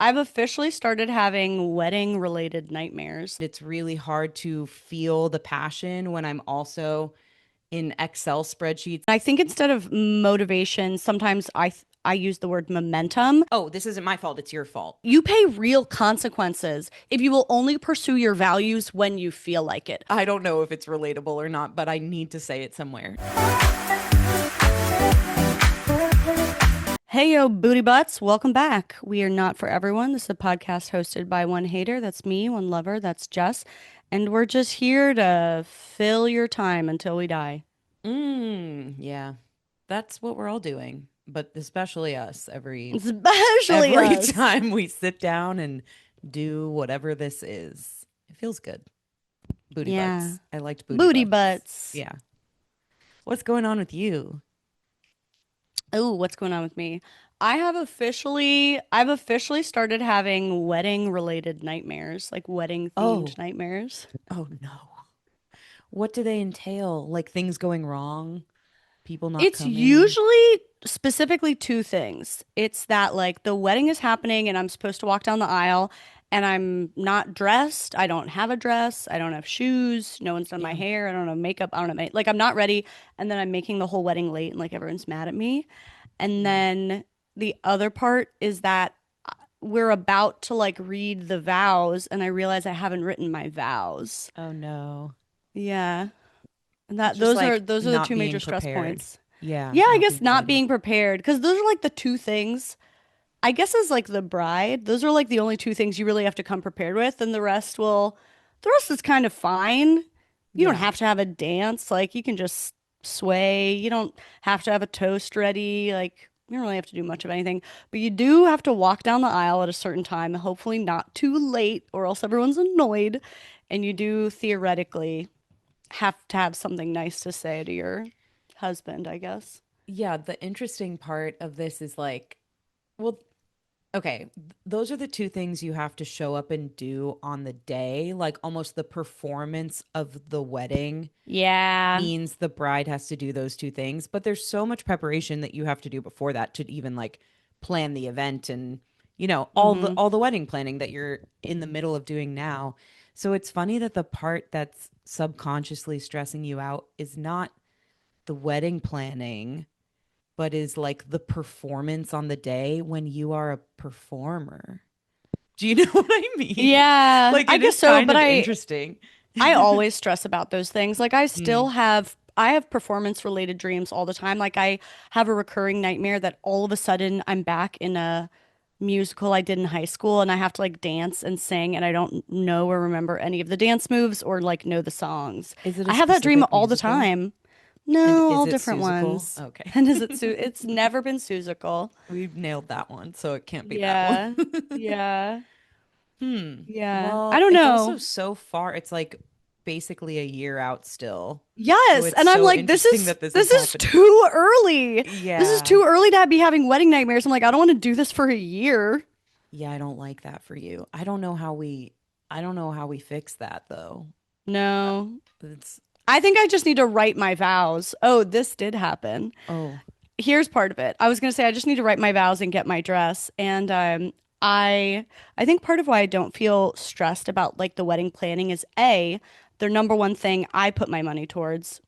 I've officially started having wedding related nightmares. It's really hard to feel the passion when I'm also in Excel spreadsheets. I think instead of motivation, sometimes I use the word momentum. Oh, this isn't my fault. It's your fault. You pay real consequences if you will only pursue your values when you feel like it. I don't know if it's relatable or not, but I need to say it somewhere. Hey, yo, booty butts, welcome back. We are not for everyone. This is a podcast hosted by one hater. That's me, one lover. That's Jess. And we're just here to fill your time until we die. Yeah. That's what we're all doing, but especially us Especially every us. time we sit down and do whatever this is. It feels good. Booty Yeah. butts. I liked booty Booty butts. butts. Yeah. What's going on with you? Oh, what's going on with me? I've officially started having wedding related nightmares, like wedding themed Oh, nightmares. oh no. What do they entail? Like things going wrong, people not It's coming? usually specifically two things. It's that like the wedding is happening and I'm supposed to walk down the aisle and I'm not dressed. I don't have a dress. I don't have shoes. No one's done my Yeah. hair. I don't have makeup. I don't have like I'm not ready. And then I'm making the whole wedding late and like everyone's mad at me. And Yeah. then the other part is that we're about to like read the vows and I realize I haven't written my vows. Oh no. Yeah. And It's that just those are like those are the not two major being stress prepared. points. Yeah, Yeah, I not guess being not ready. being prepared because those are like the two things. I guess as like the bride, those are like the only two things you really have to come prepared with, and the rest is kind of fine. You don't Yeah. have to have a dance, like you can just sway. You don't have to have a toast ready, like you don't really have to do much of anything. But you do have to walk down the aisle at a certain time, hopefully not too late, or else everyone's annoyed. And you do theoretically have to have something nice to say to your husband, I guess. Yeah, the interesting part of this is like, well, okay, those are the two things you have to show up and do on the day. Like almost the performance of the wedding Yeah. means the bride has to do those two things, but there's so much preparation that you have to do before that to even like plan the event and Mm-hmm. all the wedding planning that you're in the middle of doing now. So it's funny that the part that's subconsciously stressing you out is not the wedding planning, but is like the performance on the day when you are a performer. Do you know what I mean? Yeah, Like I it guess is so, kind but of I interesting. I always stress about those things. Like Mm. I have performance related dreams all the time. Like I have a recurring nightmare that all of a sudden I'm back in a musical I did in high school and I have to like dance and sing and I don't know or remember any of the dance moves or like know the songs. Is it a I have that dream specific all the musical? time. And No, is all it different Susical? ones. Okay. And is it it's never been Susical. We've nailed that one, so it can't be that one. Yeah. Yeah. Hmm. Yeah. I Well, don't it's also know. so far. It's like basically a year out still. So Yes, it's and I'm so like, interesting that this is this is happening. too early. This is Yeah. too early to be having wedding nightmares. I'm like, I don't want to do this for a year. Yeah, I don't like that for you. I don't know how we fix that though. Uh, No, It's I think I just need to write my vows. Oh, this did happen. oh, Here's part of it. I was gonna say I just need to write my vows and get my dress, and I I think part of why I don't feel stressed about like the wedding planning is A, the number one thing I put my money towards,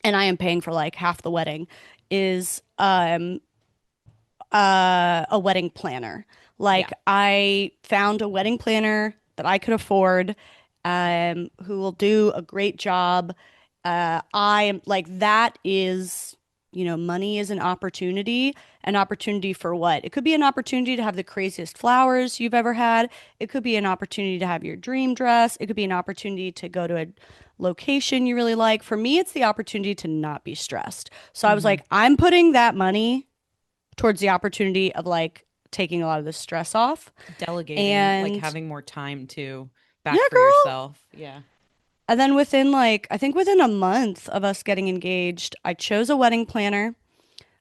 and I am paying for like half the wedding, is a wedding planner. Like yeah. I found a wedding planner that I could afford, who will do a great job. I am like that is, money is an opportunity for what? It could be an opportunity to have the craziest flowers you've ever had. It could be an opportunity to have your dream dress. It could be an opportunity to go to a location you really like. For me, it's the opportunity to not be stressed. So I was Hmm. like, I'm putting that money towards the opportunity of like taking a lot of the stress off. Delegating, like And having more time to yeah, back for girl. yourself. Yeah. And then within like, I think within a month of us getting engaged, I chose a wedding planner,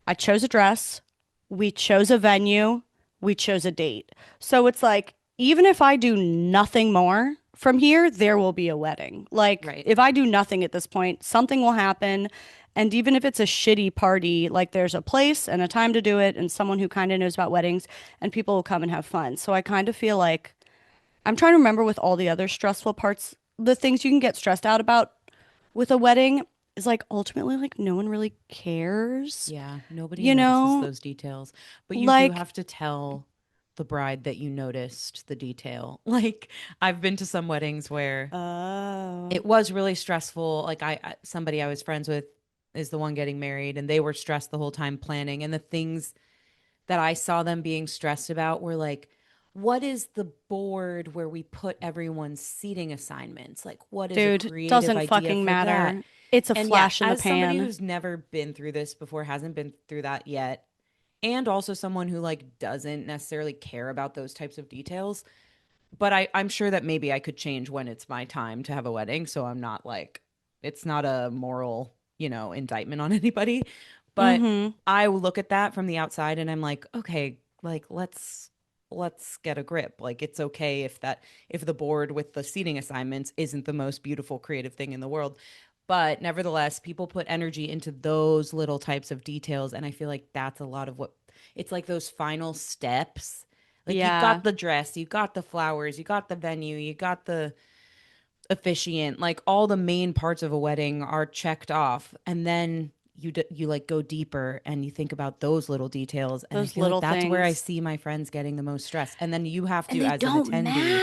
I chose a dress, we chose a venue, we chose a date. So it's like, even if I do nothing more from here, there will be a wedding. Like, Right. if I do nothing at this point, something will happen. And even if it's a shitty party, like there's a place and a time to do it and someone who kind of knows about weddings and people will come and have fun. So I kind of feel like I'm trying to remember with all the other stressful parts, the things you can get stressed out about with a wedding is like ultimately like no one really cares, Yeah, nobody you notices know? those details, but you do Like, have to tell the bride that you noticed the detail. Like, I've been to some weddings where oh, it was really stressful. Like, somebody I was friends with is the one getting married, and they were stressed the whole time planning. And the things that I saw them being stressed about were like, what is the board where we put everyone's seating assignments? Like, what is a dude, creative doesn't idea fucking for that? matter. It's a And yeah, flash in the as somebody pan. who's never been through this before, hasn't been through that yet, and also someone who like doesn't necessarily care about those types of details, but I'm sure that maybe I could change when it's my time to have a wedding. So I'm not like, it's not a moral, indictment on anybody. But Mm-hmm. I will look at that from the outside and I'm like, okay, like let's get a grip. Like it's okay if the board with the seating assignments isn't the most beautiful creative thing in the world. But nevertheless, people put energy into those little types of details. And I feel like that's a lot of what it's like those final steps. Like you Yeah, got the dress, you got the flowers, you got the venue, you got the officiant, like all the main parts of a wedding are checked off. And then you like go deeper and you think about those little details. And I those feel like little that's where I things. see my friends getting the most stress. And then you have And to, they as an don't attendee,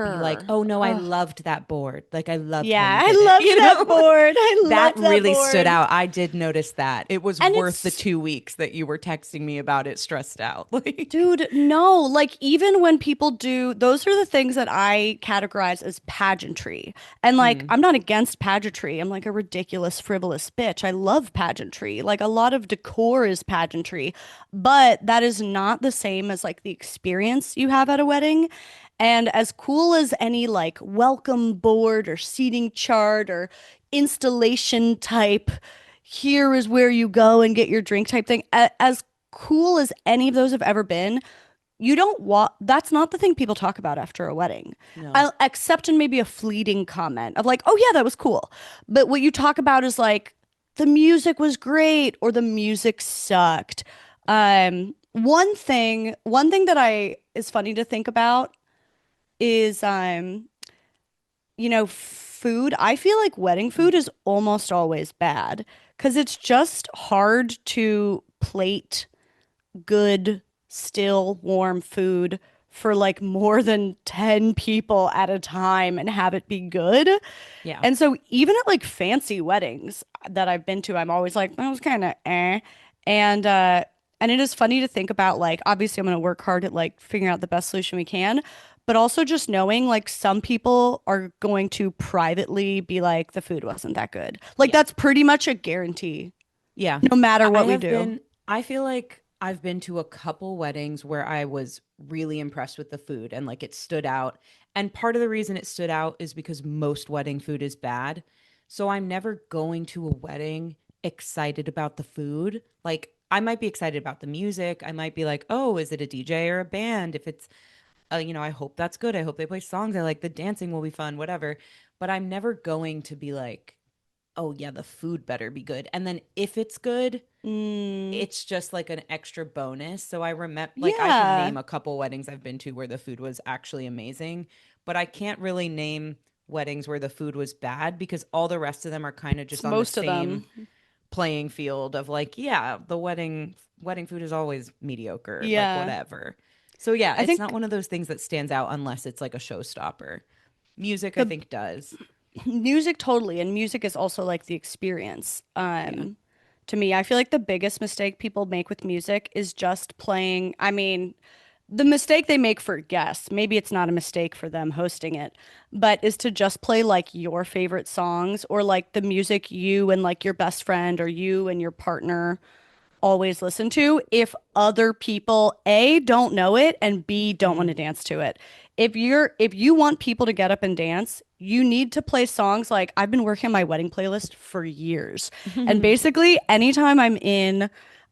be like, matter. oh no, I Ugh. loved that board. Like I loved how Yeah, you I did it. loved that Like, board. I that loved that really stood board. out. I did notice that. It was And worth the it's 2 weeks that you were texting me about it stressed out. Like, dude, no, like even when people do, those are the things that I categorize as pageantry. And like, mm, I'm not against pageantry. I'm like a ridiculous, frivolous bitch. I love pageantry. Like, a lot of decor is pageantry, but that is not the same as like the experience you have at a wedding. And as cool as any like welcome board or seating chart or installation type, here is where you go and get your drink type thing, as cool as any of those have ever been, you don't want that's not the thing people talk about after a wedding. no. I'll, except in maybe a fleeting comment of like, oh yeah, that was cool. But what you talk about is like the music was great or the music sucked. One thing that I is funny to think about is food. I feel like wedding food is almost always bad because it's just hard to plate good, still warm food for like more than 10 people at a time and have it be good. Yeah. And so even at like fancy weddings that I've been to, I'm always like, that was kind of eh. And and it is funny to think about like obviously I'm going to work hard at like figuring out the best solution we can, but also just knowing like some people are going to privately be like the food wasn't that good. Like Yeah. that's pretty much a guarantee Yeah. no matter I what we have do. been, I feel like I've been to a couple weddings where I was really impressed with the food and like it stood out. And part of the reason it stood out is because most wedding food is bad. So I'm never going to a wedding excited about the food. Like I might be excited about the music. I might be like, oh, is it a DJ or a band? If it's, I hope that's good. I hope they play songs. I like the dancing will be fun, whatever. But I'm never going to be like, oh yeah, the food better be good. And then if it's good, Mm, it's just like an extra bonus. So I remember, like, I can yeah. name a couple weddings I've been to where the food was actually amazing, but I can't really name weddings where the food was bad because all the rest of them are kind of It's just on the most of same them. playing field of like, yeah, the wedding food is always mediocre, like Yeah. whatever. So yeah, I it's not think one of those things that stands out unless it's like a showstopper. Music, I the think, does. music totally, and music is also like the experience. Yeah. To me, I feel like the biggest mistake people make with music is just playing. I mean, the mistake they make for guests, maybe it's not a mistake for them hosting it, but is to just play like your favorite songs or like the music you and like your best friend or you and your partner always listen to if other people A don't know it and B don't want Mm. to dance to it. If you want people to get up and dance, you need to play songs like I've been working on my wedding playlist for years. And basically anytime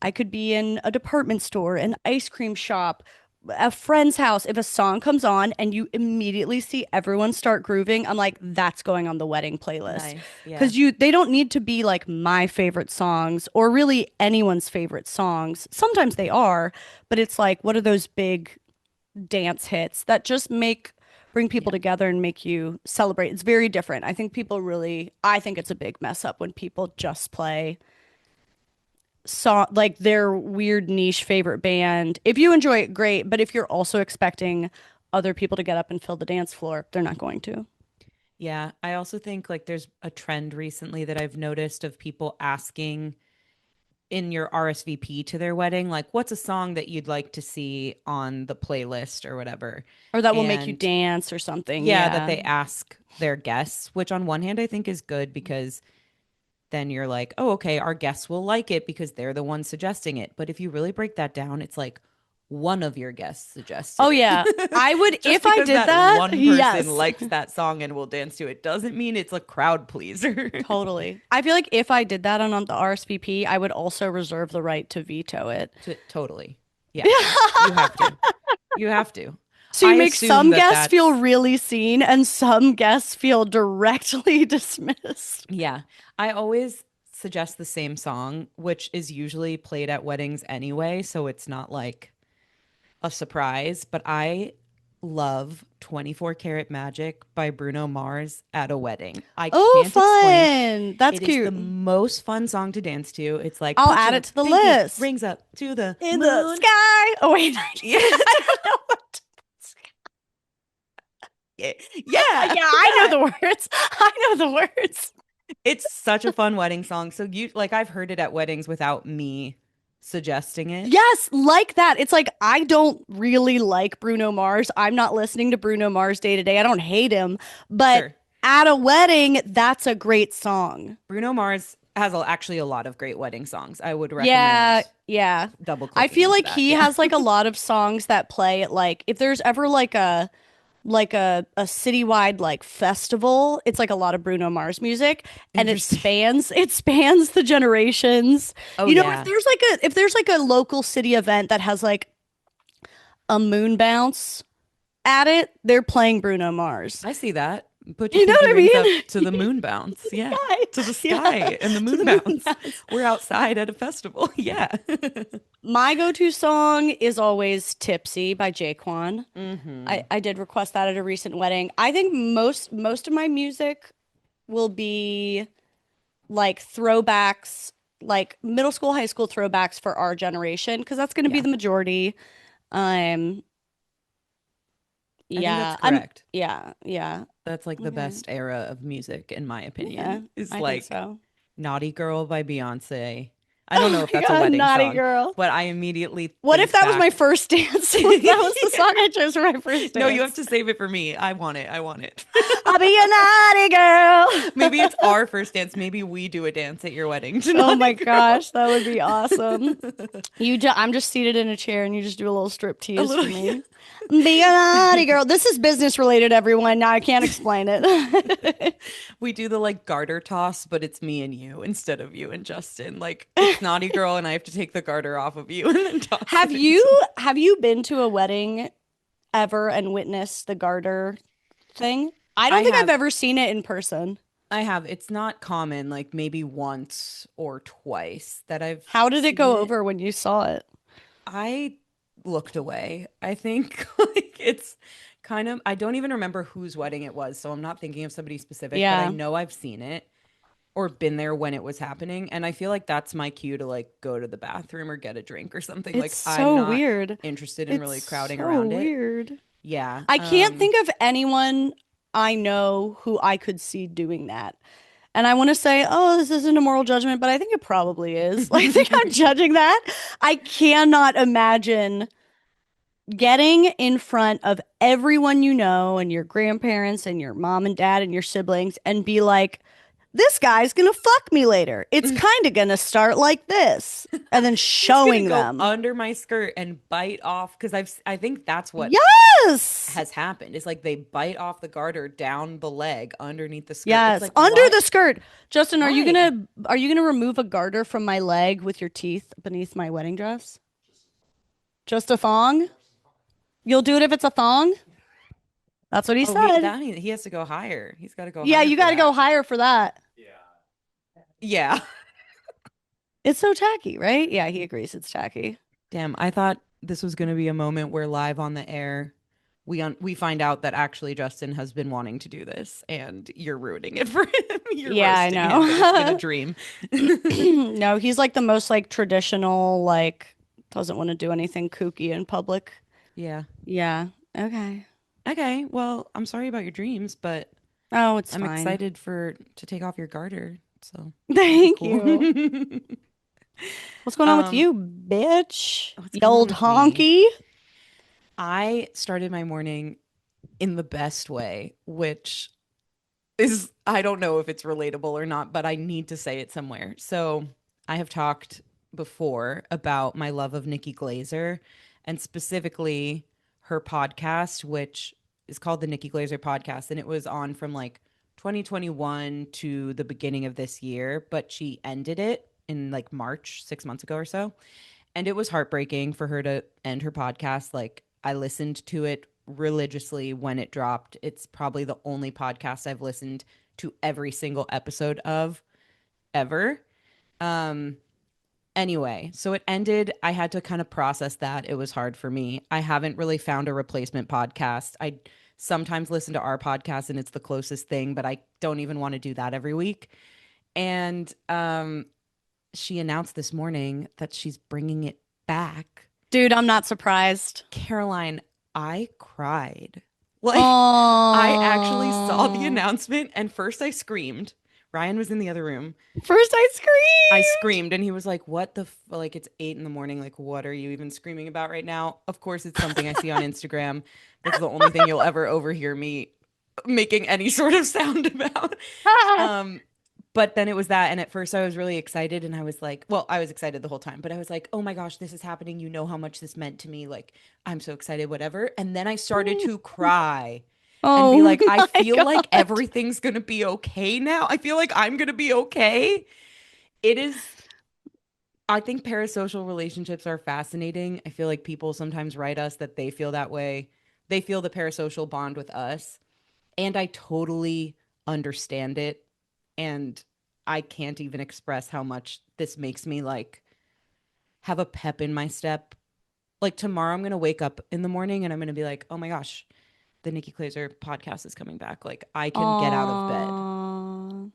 I could be in a department store, an ice cream shop, a friend's house, if a song comes on and you immediately see everyone start grooving, I'm like, that's going on the wedding playlist. Nice. Yeah. Because they don't need to be like my favorite songs or really anyone's favorite songs. Sometimes they are, but it's like, what are those big dance hits that just bring people Yeah. together and make you celebrate? It's very different. I think it's a big mess up when people just play song like their weird niche favorite band. If you enjoy it, great. But if you're also expecting other people to get up and fill the dance floor, they're not going to. Yeah. I also think like there's a trend recently that I've noticed of people asking in your RSVP to their wedding, like, what's a song that you'd like to see on the playlist or whatever? Or that will make you And dance or something. yeah, that Yeah. they ask their guests, which on one hand I think is good because then you're like, oh, okay, our guests will like it because they're the ones suggesting it. But if you really break that down, it's like one of your guests Oh, suggested yeah. it. I would, Just if I because did that that, one person yes, likes that song and will dance to it doesn't mean it's a crowd pleaser. totally. I feel like if I did that on the RSVP, I would also reserve the right to veto it. Totally. Yeah. You have to. You have to. So you I make assume some that guests feel that's, really seen and some guests feel directly dismissed. yeah. I always suggest the same song, which is usually played at weddings anyway. So it's not like a surprise, but I love 24 Karat Magic by Bruno Mars at a wedding. I Oh, can't explain. fun. That's It is the cute. most fun song to dance to. It's like, I'll put add your it to the pinky list. rings up to the In the moon. sky. Oh, wait. Yeah. I don't know what. Yeah. Yeah, Yeah. I know the words. I know the words. It's such a fun wedding song. So you like I've heard it at weddings without me suggesting it. Yes, like that. It's like I don't really like Bruno Mars. I'm not listening to Bruno Mars day to day. I don't hate him, but Sure. at a wedding, that's a great song. Bruno Mars has actually a lot of great wedding songs. I would Yeah, recommend yeah. double I clicking feel into like that. he Yeah. has like a lot of songs that play at like if there's ever like a citywide like festival, it's like a lot of Bruno Mars music and Interesting. it spans the generations. Oh You know, yeah. if there's like a local city event that has like a moon bounce at it, they're playing Bruno Mars. I see that. Put your You know pinky what I rings up mean? to the moon bounce. Yeah. Sky. To the Yeah. sky and the To moon the moon bounce. bounce. We're outside at a festival. Yeah. My go-to song is always Tipsy by Jaquan. Hmm. I did request that at a recent wedding. I think most of my music will be like throwbacks, like middle school, high school throwbacks for our generation, because that's going to be Yeah. the majority. Um, I think that's yeah, correct. yeah, That's like the okay, best era of music, in my yeah, opinion, is I think like so. Naughty Girl by Beyonce. I don't know Oh if my that's a God, wedding naughty song, girl. but I immediately What if think that was my back. first dance? What if that was the song I chose for my first No, you have dance? to save it for me. I want it. I want it. I'll be a naughty girl. Maybe it's our first dance. Maybe we do a dance at your wedding to Oh Naughty my Girl. gosh, that would be awesome. I'm just seated in a chair and you just do a little strip A tease little, for yeah. me. Be a naughty girl. This is business related, everyone. Now I can't explain it. We do the like garter toss, but it's me and you instead of you and Justin. Like it's Naughty Girl, and I have to take the garter off of you and then toss Have it into. you been to a wedding ever and witnessed the garter thing? I don't I think I've have ever seen it in person. I have. It's not common, like maybe once or twice that I've How did it seen go it. over when you saw it? I looked away. I think like it's kind of, I don't even remember whose wedding it was, so I'm not thinking of somebody specific, but I Yeah. know I've seen it or been there when it was happening. And I feel like that's my cue to like go to the bathroom or get a drink or something. It's Like I'm so not weird. interested in It's really crowding so around it. weird. Yeah. I can't think of anyone I know who I could see doing that. And I want to say, oh, this isn't a moral judgment, but I think it probably is. Like, I think I'm judging that. I cannot imagine getting in front of everyone you know and your grandparents and your mom and dad and your siblings and be like, this guy's gonna fuck me later. It's kind of gonna start like this. And then He's gonna showing go them. under my skirt and bite off because I think that's what Yes. has happened. It's like they bite off the garter down the leg underneath the skirt. It's Yes. like Under what? the skirt. Justin, Why? are you gonna remove a garter from my leg with your teeth beneath my wedding dress? Just a thong? You'll do it if it's a thong? That's what he Oh, he said. that mean he has to go higher. He's got to go Yeah, higher you for got to go that. higher for that. Yeah. It's so tacky, right? Yeah, he agrees it's tacky. Damn, I thought this was going to be a moment where live on the air we find out that actually Justin has been wanting to do this and you're ruining it for him. You're Yeah, I roasting him, but it's been a know. dream. No, he's like the most like traditional, like doesn't want to do anything kooky in public. Yeah. Yeah. Okay. Okay, well, I'm sorry about your dreams, but Oh, it's I'm fine. excited for to take off your garter. So that'll be Thank cool. you. What's going on with um, you, bitch? what's You going on old with me? honky? I started my morning in the best way, which is I don't know if it's relatable or not, but I need to say it somewhere. So I have talked before about my love of Nikki Glazer and specifically her podcast, which is called the Nikki Glazer podcast. And it was on from like 2021 to the beginning of this year, but she ended it in like March, 6 months ago or so. And it was heartbreaking for her to end her podcast. Like, I listened to it religiously when it dropped. It's probably the only podcast I've listened to every single episode of ever. Um, anyway, so it ended. I had to kind of process that. It was hard for me. I haven't really found a replacement podcast. I sometimes listen to our podcast and it's the closest thing, but I don't even want to do that every week. And she announced this morning that she's bringing it back. Dude, I'm not surprised. Caroline, I cried. Like, I actually saw the Oh, announcement and first I screamed. Ryan was in the other room. first I I screamed. screamed and he was like, "What the like it's 8 in the morning. Like, what are you even screaming about right now?" Of course, it's something I see on Instagram. That's the only thing you'll ever overhear me making any sort of sound about. Um, but then it was that, and at first I was really excited, and I was like, well, I was excited the whole time, but I was like, oh my gosh, this is happening. You know how much this meant to me. Like, I'm so excited, whatever. And then I started to cry and be Oh like, I my feel like God. everything's gonna be okay now. I feel like I'm gonna be okay. It is. I think parasocial relationships are fascinating. I feel like people sometimes write us that they feel that way. They feel the parasocial bond with us. And I totally understand it. And I can't even express how much this makes me like have a pep in my step. Like tomorrow, I'm going to wake up in the morning and I'm going to be like, oh my gosh, the Nikki Glazer podcast is coming back. Like I can get out of bed. Aw.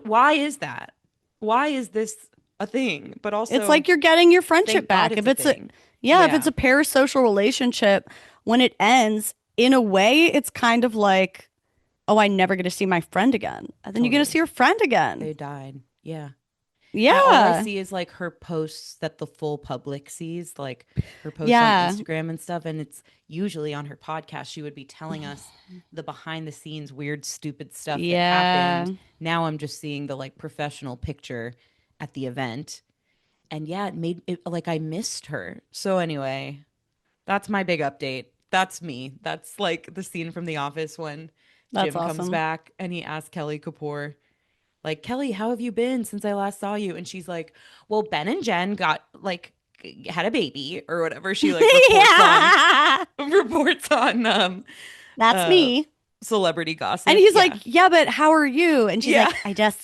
Why is that? Why is this a thing? But It's also, like you're getting your friendship thank God back. it's If a it's a, thing. yeah, if it's Yeah, a parasocial relationship, when it ends, in a way, it's kind of like, oh, I never get to see my friend again. And then you get to see totally. your friend again. They died. Yeah. All I Yeah. see is like her posts that the full public sees, like her posts on Yeah. Instagram and stuff. And it's usually on her podcast. She would be telling us the behind the scenes weird, stupid stuff that Yeah. happened. Now I'm just seeing the like professional picture at the event. And yeah, it made it like I missed her. So anyway, that's my big update. That's me. That's like the scene from The Office when That's Jim comes awesome. back and he asks Kelly Kapoor, like, Kelly, how have you been since I last saw you? And she's like, well, Ben and Jen got like had a baby or whatever. She like Yeah. reports on That's uh me. celebrity And gossip. he's like, Yeah. "Yeah, but how are you?" And she's Yeah. like, I I just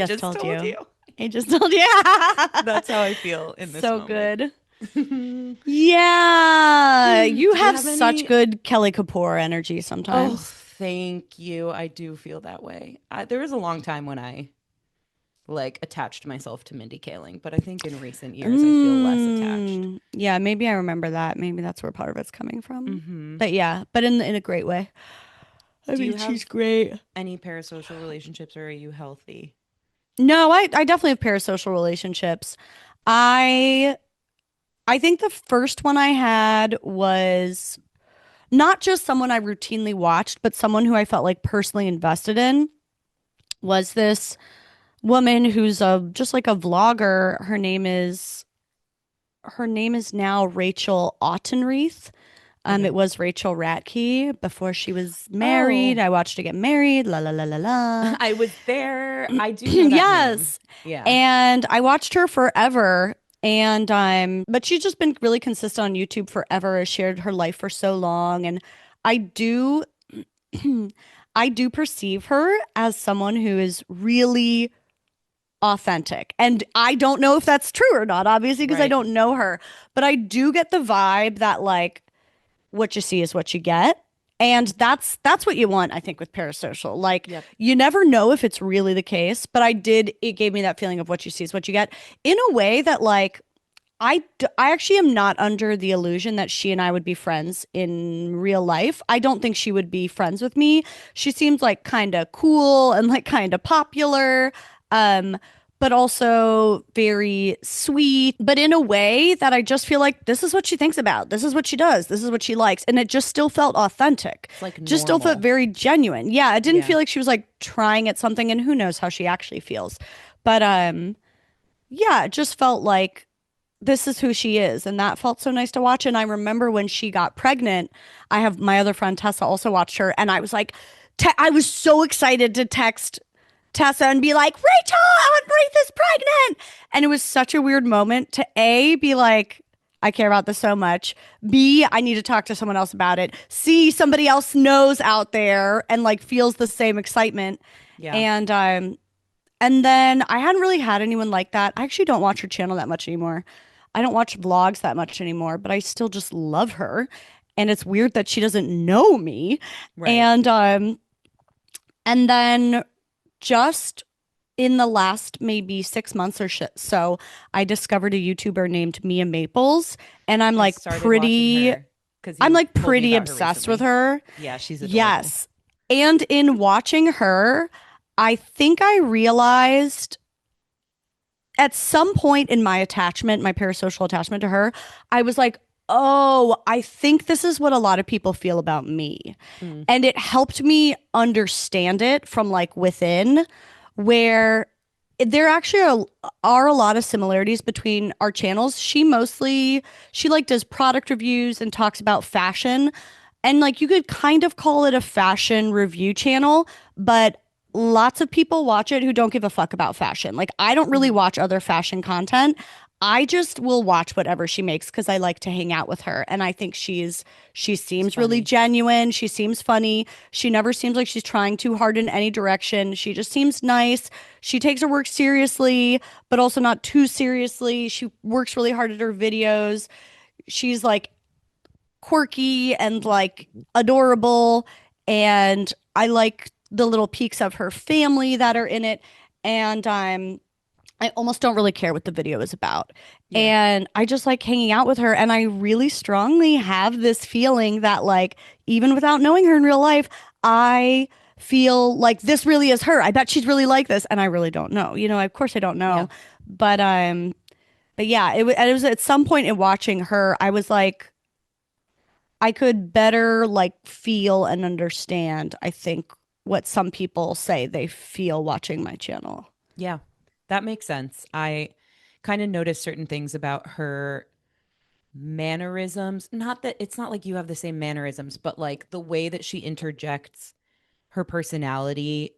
just told told you. you. I just told you." That's how I feel in this So moment. good. Do Yeah, you you have have such any good Kelly Kapoor energy Oh, sometimes. thank you. I do feel that way. There was a long time when I like attached myself to Mindy Kaling, but I think in recent years I feel less attached. Yeah, maybe I remember that. Maybe that's where part of it's coming from. Hmm. But yeah, but in a great way. I Do mean, you she's have great. any parasocial relationships or are you healthy? No, I definitely have parasocial relationships. I I think the first one I had was not just someone I routinely watched, but someone who I felt like personally invested in. Was this woman who's a just like a vlogger. Her name is now Rachel Ottenreith. It Okay. was Rachel Ratke before she was married. Oh, I watched her get married. La la la la la. I was there. I do know that name. Yes. Yeah. And I watched her forever. And but she's just been really consistent on YouTube forever, has shared her life for so long. And I do, I do perceive her as someone who is really authentic. And I don't know if that's true or not, obviously, because I Right. don't know her. But I do get the vibe that like what you see is what you get. And that's what you want, I think, with Parasocial. Like Yep. you never know if it's really the case, but it gave me that feeling of what you see is what you get in a way that like I actually am not under the illusion that she and I would be friends in real life. I don't think she would be friends with me. She seems like kind of cool and like kind of popular, um, but also very sweet, but in a way that I just feel like this is what she thinks about. This is what she does. This is what she likes. And it just still felt authentic. It's like Just still felt normal. very genuine. Yeah, it didn't Yeah. feel like she was like trying at something and who knows how she actually feels. But yeah, it just felt like this is who she is. And that felt so nice to watch. And I remember when she got pregnant, I have my other friend Tessa also watched her. And I was like, I was so excited to text Tessa and be like, Rachel, Wraith is pregnant. And it was such a weird moment to A, be like, I care about this so much. B, I need to talk to someone else about it. C, somebody else knows out there and like feels the same excitement. Yeah. And and then I hadn't really had anyone like that. I actually don't watch her channel that much anymore. I don't watch vlogs that much anymore, but I still just love her. And it's weird that she doesn't know me. Right. And then just in the last maybe 6 months or so, I discovered a YouTuber named Mia Maples, and I started watching her because I'm you like told me pretty about her obsessed with recently. her. Yeah, she's adorable. Yes. And in watching her, I think I realized at some point in my attachment, my parasocial attachment to her, I was like, oh, I think this is what a lot of people feel about me. Mm. And it helped me understand it from like within, where there actually are a lot of similarities between our channels. She like does product reviews and talks about fashion. And like you could kind of call it a fashion review channel, but lots of people watch it who don't give a fuck about fashion. Like I don't really Hmm. watch other fashion content. I just will watch whatever she makes because I like to hang out with her. And I think she She's seems really funny. genuine. She seems funny. She never seems like she's trying too hard in any direction. She just seems nice. She takes her work seriously, but also not too seriously. She works really hard at her videos. She's like quirky and like adorable. And I like the little peaks of her family that are in it. And I almost don't really care what the video is about. Yeah. And I just like hanging out with her. And I really strongly have this feeling that, like, even without knowing her in real life, I feel like this really is her. I bet she's really like this. And I really don't know. You know, of course I don't Yeah. know. But yeah, it was at some point in watching her, I was like, I could better like feel and understand, I think, what some people say they feel watching my channel. Yeah. That makes sense. I kind of noticed certain things about her mannerisms. Not that it's not like you have the same mannerisms, but like the way that she interjects her personality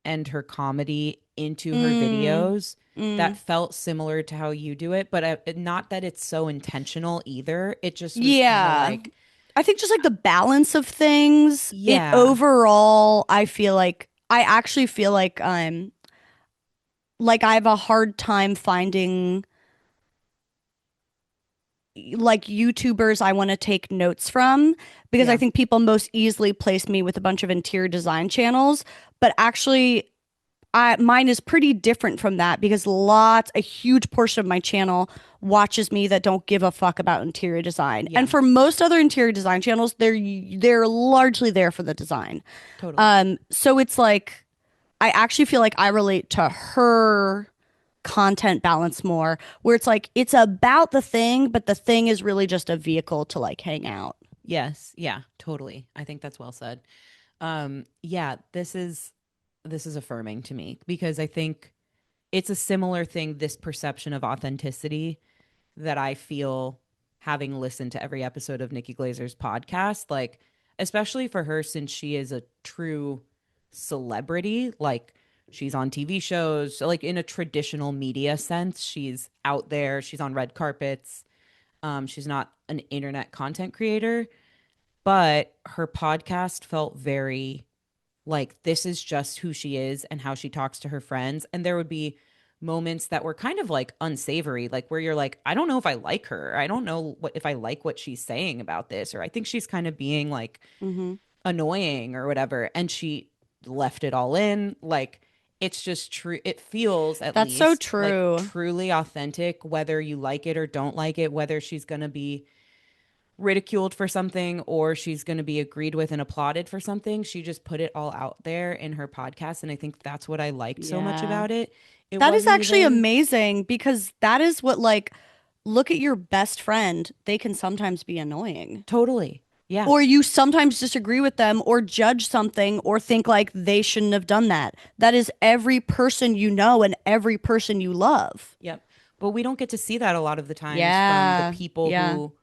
and her comedy into her Mm, videos that mm. felt similar to how you do it, but not that it's so intentional either. It just was kind of Yeah. like, I think just like the balance of things, it yeah, overall, I feel like I actually feel like I have a hard time finding like YouTubers I want to take notes from because I yeah, think people most easily place me with a bunch of interior design channels, but actually mine is pretty different from that because a huge portion of my channel watches me that don't give a fuck about interior design. And yeah, for most other interior design channels, they're largely there for the design. totally. So it's like I actually feel like I relate to her content balance more, where it's like it's about the thing, but the thing is really just a vehicle to like hang out. Yes, yeah, totally. I think that's well said. Yeah, this is affirming to me because I think it's a similar thing, this perception of authenticity that I feel having listened to every episode of Nikki Glazer's podcast, like especially for her since she is a true celebrity, like she's on TV shows. So, like in a traditional media sense, she's out there, she's on red carpets. She's not an internet content creator, but her podcast felt very like this is just who she is and how she talks to her friends. And there would be moments that were kind of like unsavory, like where you're like, I don't know if I like her. I don't know what if I like what she's saying about this, or I think she's kind of being like Hmm. annoying or whatever. And she left it all in. Like it's just true. It feels at That's so least like true. truly authentic, whether you like it or don't like it, whether she's going to be ridiculed for something or she's going to be agreed with and applauded for something. She just put it all out there in her podcast. And I think that's what I liked so much Yeah. about it. It That is wasn't actually even amazing because that is what, like, look at your best friend. They can sometimes be annoying. totally. Yeah. Or you sometimes disagree with them or judge something or think like they shouldn't have done that. That is every person you know and every person you love. Yep. But we don't get to see that a lot of the times from the Yeah. people Yeah. who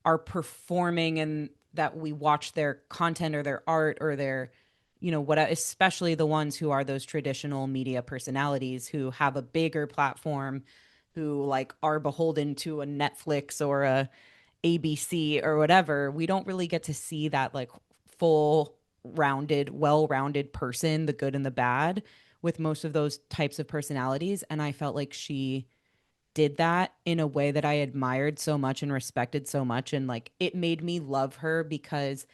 are performing and that we watch their content or their art or their what especially the ones who are those traditional media personalities who have a bigger platform, who like are beholden to a Netflix or a ABC or whatever. We don't really get to see that like full rounded, well-rounded person, the good and the bad, with most of those types of personalities. And I felt like she did that in a way that I admired so much and respected so much. And like it made me love her because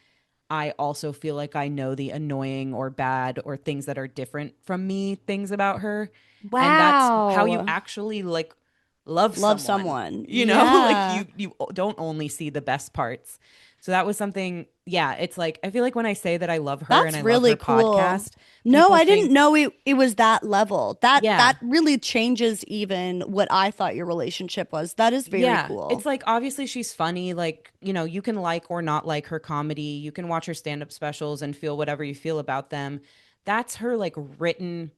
I also feel like I know the annoying or bad or things that are different from me, things about her. And that's how you Wow. actually like love Love someone, someone. like Yeah. you don't only see the best parts. So that was something, yeah, it's like I feel like when I say that I love her and That's I love really her cool. podcast, No, people I didn't think, know it was that level. That yeah, really changes even what I thought your relationship was. That is very yeah, cool. it's like obviously she's funny. Like, you can like or not like her comedy. You can watch her stand up specials and feel whatever you feel about them. That's her like written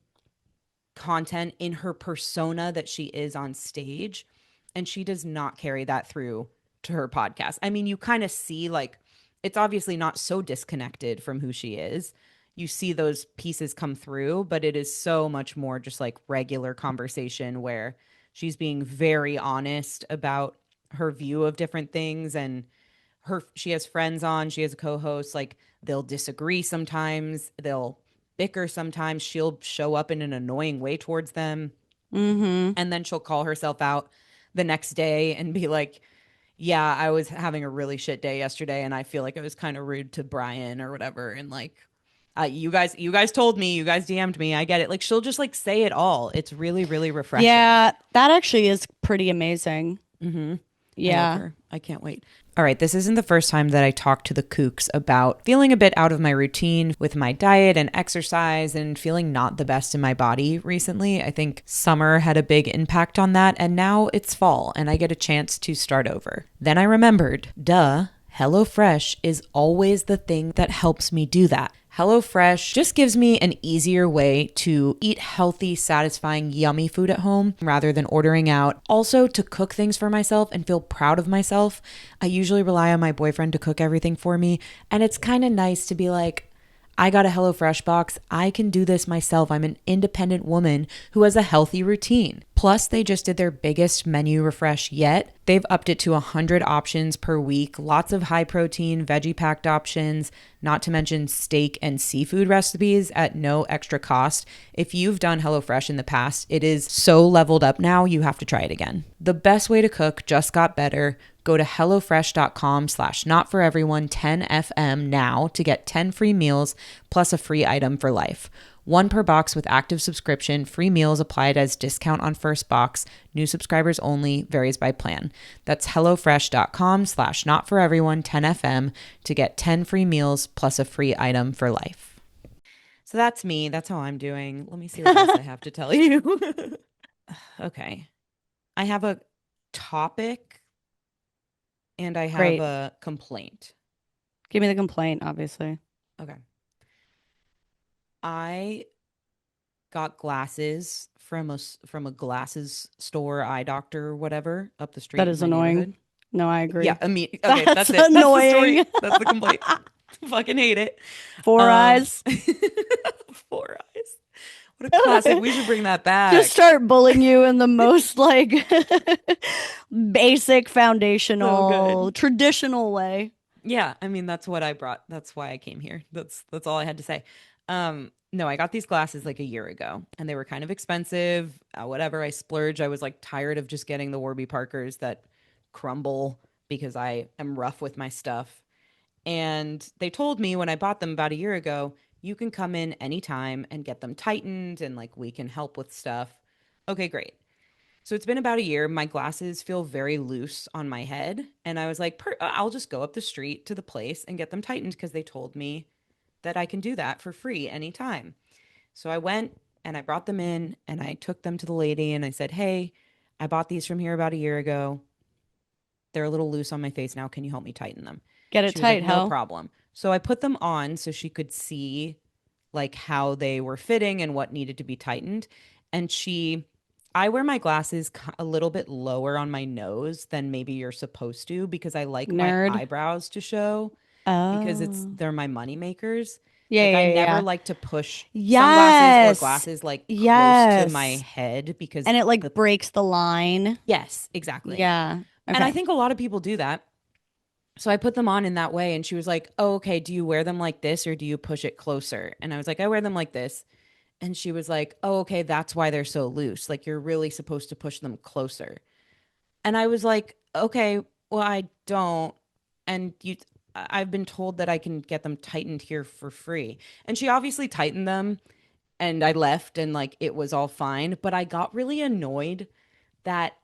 content in her persona that she is on stage. And she does not carry that through to her podcast. I mean, you kind of see like it's obviously not so disconnected from who she is. You see those pieces come through, but it is so much more just like regular conversation where she's being very honest about her view of different things. And she has friends on, she has a co-host, like they'll disagree sometimes, they'll bicker sometimes, she'll show up in an annoying way towards them, Mm-hmm. and then she'll call herself out the next day and be like, yeah, I was having a really shit day yesterday and I feel like I was kind of rude to Brian or whatever, and like you guys told me, you guys DM'd me, I get it. Like she'll just like say it all. It's really really refreshing. Yeah, that actually is pretty amazing. Mm-hmm. I love Yeah. her. I can't wait. All right, this isn't the first time that I talked to the Kooks about feeling a bit out of my routine with my diet and exercise and feeling not the best in my body recently. I think summer had a big impact on that, and now it's fall and I get a chance to start over. Then I remembered, duh, HelloFresh is always the thing that helps me do that. HelloFresh just gives me an easier way to eat healthy, satisfying, yummy food at home rather than ordering out. Also, to cook things for myself and feel proud of myself. I usually rely on my boyfriend to cook everything for me, and it's kind of nice to be like, I got a HelloFresh box. I can do this myself. I'm an independent woman who has a healthy routine. Plus, they just did their biggest menu refresh yet. They've upped it to 100 options per week, lots of high protein, veggie packed options, not to mention steak and seafood recipes at no extra cost. If you've done HelloFresh in the past, it is so leveled up now, you have to try it again. The best way to cook just got better. Go to hellofresh.com/notforeveryone10fm now to get 10 free meals plus a free item for life. One per box with active subscription. Free meals applied as discount on first box. New subscribers only. Varies by plan. That's hellofresh.com/notforeveryone10fm to get 10 free meals plus a free item for life. So that's me. That's how I'm doing. Let me see what else I have to tell you. Okay. I have a topic and I have Great. a complaint. Give me the complaint, obviously. Okay. I got glasses from a glasses store, eye doctor, whatever, up the That street in is my annoying. neighborhood. No, I Yeah, agree. okay, That's that's it. That's the story. annoying. That's the complaint. Fucking hate it. Four Um eyes. Four eyes. What a classic. We should bring that Just back. start bullying you in the most like basic, So foundational, good. traditional way. Yeah, I mean that's what I brought. That's why I came here. That's all I had to say. No, I got these glasses like a year ago and they were kind of expensive. Whatever, I splurged. I was like tired of just getting the Warby Parkers that crumble because I am rough with my stuff. And they told me when I bought them about a year ago, you can come in anytime and get them tightened and like we can help with stuff. Okay, great. So it's been about a year. My glasses feel very loose on my head. And I was like, I'll just go up the street to the place and get them tightened because they told me that I can do that for free anytime. So I went and I brought them in and I took them to the lady and I said, hey, I bought these from here about a year ago. They're a little loose on my face now. Can you help me tighten them? Get it She was like, tight, no hell. problem. So I put them on so she could see like how they were fitting and what needed to be tightened. And I wear my glasses a little bit lower on my nose than maybe you're supposed to because I like my Nerd. eyebrows to show because Oh. they're my money makers. Yeah, Like I yeah, never yeah. like to push sunglasses or Yes. glasses like close to my Yes. head because And it like the breaks the line. yes, exactly. Yeah. And I Okay. think a lot of people do that. So I put them on in that way and she was like, "Oh, okay, do you wear them like this or do you push it closer?" And I was like, "I wear them like this." And she was like, "Oh, okay, that's why they're so loose. Like you're really supposed to push them closer." And I was like, "Okay, well, I don't." And I've been told that I can get them tightened here for free. And she obviously tightened them and I left and like it was all fine, but I got really annoyed that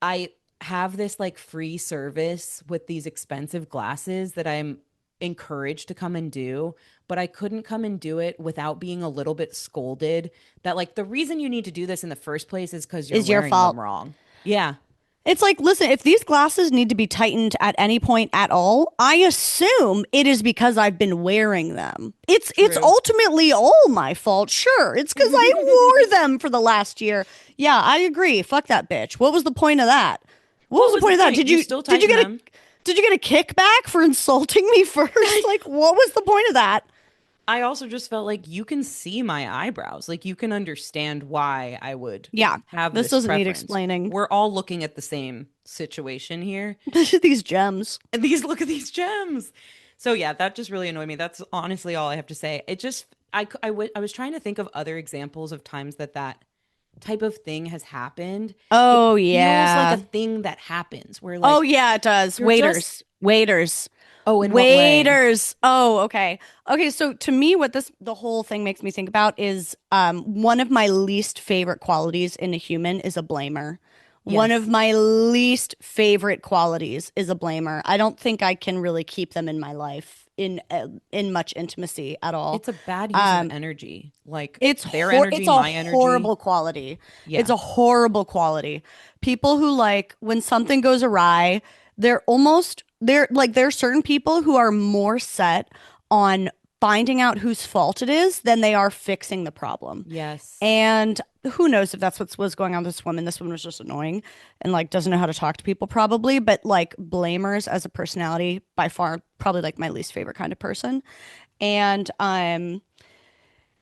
I have this like free service with these expensive glasses that I'm encouraged to come and do, but I couldn't come and do it without being a little bit scolded that like the reason you need to do this in the first place is because you're Is your wearing them fault. wrong. Yeah, It's like, listen, if these glasses need to be tightened at any point at all, I assume it is because I've been wearing them. It's true. ultimately all my fault. Sure, it's because I wore them for the last year. Yeah, I agree. Fuck that bitch. What was the point of that? What was What the was the point of that? point? You still Did you tighten get a them. did you get a kickback for insulting me first? Like, what was the point of that? I also just felt like you can see my eyebrows. Like you can understand why I would Yeah, have this this doesn't need preference. explaining. We're all looking at the same situation here. These gems. And these look at these gems. So yeah, that just really annoyed me. That's honestly all I have to say. It just I was trying to think of other examples of times that that type of thing has happened. It Oh feels like a yeah. thing that happens where Oh like yeah, it does. you're just Waiters. Waiters. oh, in what way? Waiters. Oh, okay. Okay, so to me what this the whole thing makes me think about is one of my least favorite qualities in a human is a blamer. One of Yes. my least favorite qualities is a blamer. I don't think I can really keep them in my life in much intimacy at all. It's a bad use of Um energy. Like their energy, it's a my energy. horrible quality. It's Yeah. a horrible quality. People who like when something goes awry, they're like there are certain people who are more set on finding out whose fault it is than they are fixing the problem. Yes. And who knows if that's what was going on with this woman. This woman was just annoying and like doesn't know how to talk to people probably, but like blamers as a personality by far probably like my least favorite kind of person. And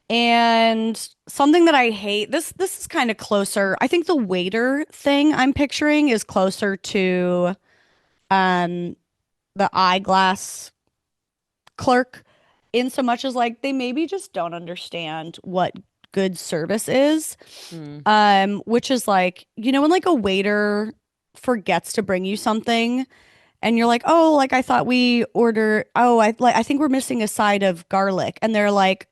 and something that I hate, this is kind of closer. I think the waiter thing I'm picturing is closer to um the eyeglass clerk in so much as like they maybe just don't understand what good service is. Mm. Which is like, you know, when like a waiter forgets to bring you something and you're like, "Oh, like I thought we ordered, oh, I think we're missing a side of garlic." And they're like,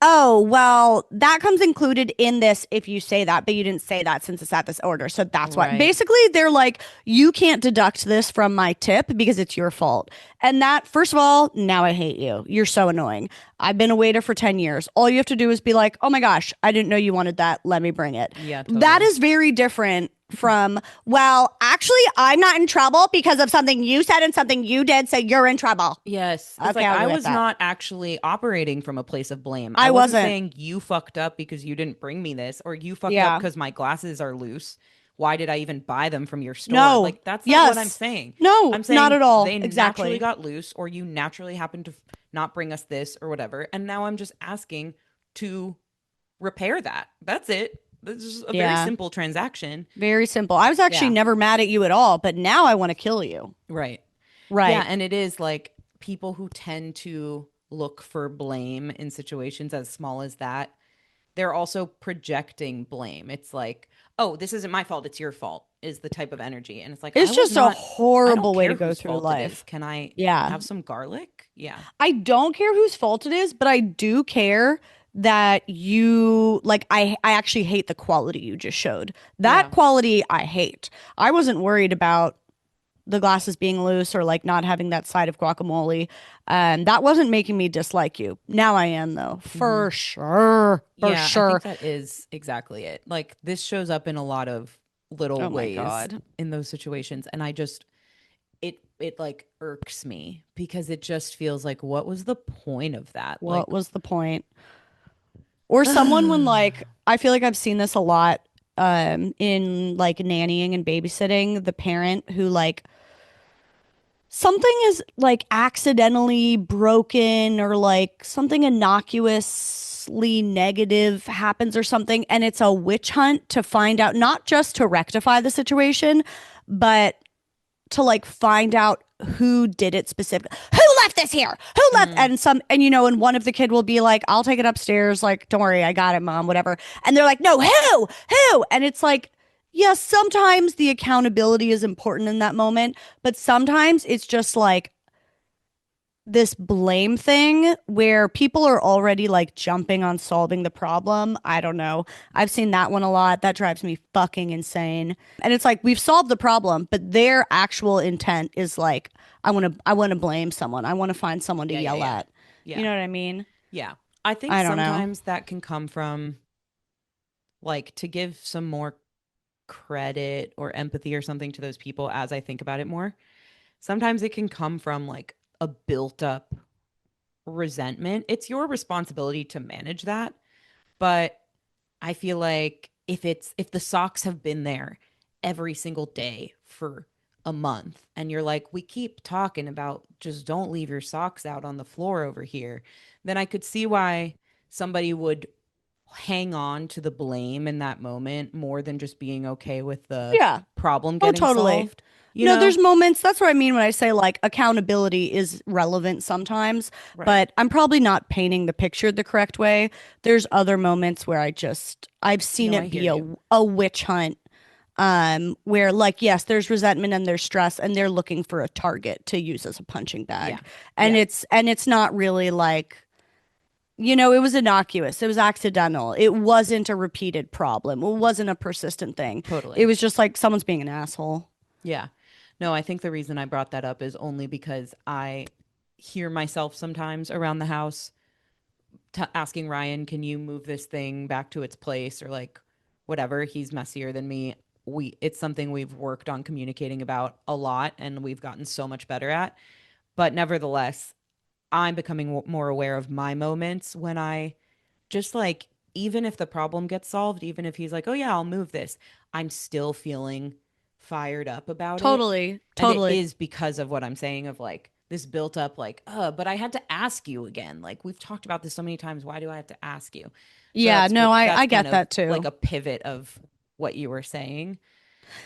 "Oh, well, that comes included in this if you say that, but you didn't say that since it's at this order." So that's why. Right. Basically, they're like, "You can't deduct this from my tip because it's your fault." And that, first of all, now I hate you. You're so annoying. I've been a waiter for 10 years. All you have to do is be like, "Oh my gosh, I didn't know you wanted that. Let me bring it." Yeah, That totally. is very different from, "Well, actually, I'm not in trouble because of something you said and something you did, so you're in trouble." Yes. It's Okay, like I'll I go with was that. not actually operating from a place of blame. I I wasn't wasn't. saying you fucked up because you didn't bring me this or you fucked up Yeah. because my glasses are loose. Why did I even buy them from your store? No. Like, that's not what I'm Yes. saying. No, I'm not saying at all. they naturally Exactly. got loose or you naturally happened to not bring us this or whatever. And now I'm just asking to repair that. That's it. This is a very Yeah. simple transaction. Very simple. I was actually Yeah. never mad at you at all, but now I want to kill you. Right. Yeah, Right. and it is like people who tend to look for blame in situations as small as that, they're also projecting blame. It's like, oh, this isn't my fault, it's your fault, is the type of energy. And it's like, It's just a I don't horrible way to care go whose through fault it is. life. Can I Yeah. have some garlic? Yeah. I don't care whose fault it is, but I do care that you like I actually hate the quality you just showed. That Yeah. quality I hate. I wasn't worried about the glasses being loose or like not having that side of guacamole. That wasn't making me dislike you. Now I am though. Hmm. For sure. For Yeah, I sure. think that is exactly it. Like this shows up in a lot of little Oh my ways God. in those situations, and I just it like irks me because it just feels like what was the point of that? What Like was the point? Or someone when like I feel like I've seen this a lot in like nannying and babysitting, the parent who like something is like accidentally broken or like something innocuously negative happens or something and it's a witch hunt to find out not just to rectify the situation but to like find out who did it specifically. Who left this here? Who left? mm, And you know, and one of the kid will be like, I'll take it upstairs. Like, don't worry, I got it, mom, whatever. And they're like, no, who? And it's like, yes, sometimes the accountability is important in that moment, but sometimes it's just like this blame thing where people are already like jumping on solving the problem. I don't know. I've seen that one a lot. That drives me fucking insane. And it's like we've solved the problem, but their actual intent is like I want to blame someone. I want to find someone to yeah, yeah, yell yeah. at. You Yeah. know what I mean? Yeah. I think I don't know. sometimes that can come from like to give some more credit or empathy or something to those people as I think about it more. Sometimes it can come from like a built up resentment. It's your responsibility to manage that, but I feel like if the socks have been there every single day for a month and you're like, we keep talking about just don't leave your socks out on the floor over here, then I could see why somebody would hang on to the blame in that moment more than just being okay with the Yeah. problem Oh, getting totally. solved, you No, know? there's moments. That's what I mean when I say like accountability is relevant sometimes, Right. but I'm probably not painting the picture the correct way. There's other moments where I've seen No, I it hear be you. a witch hunt where like yes, there's resentment and there's stress and they're looking for a target to use as a punching Yeah. bag. Yeah. And it's not really like you know, it was innocuous. It was accidental. It wasn't a repeated problem. It wasn't a persistent thing. It Totally. was just like someone's being an asshole. Yeah. No, I think the reason I brought that up is only because I hear myself sometimes around the house asking Ryan, can you move this thing back to its place or like whatever? He's messier than me. It's something we've worked on communicating about a lot and we've gotten so much better at. But nevertheless, I'm becoming more aware of my moments when I just like, even if the problem gets solved, even if he's like, oh yeah, I'll move this, I'm still feeling fired up about it. Totally. And it Totally. is because of what I'm saying of like this built up, like, but I had to ask you again. Like, we've talked about this so many times. Why do I have to ask you? So Yeah, no, that's I kind get of that like too. a pivot of what you were saying.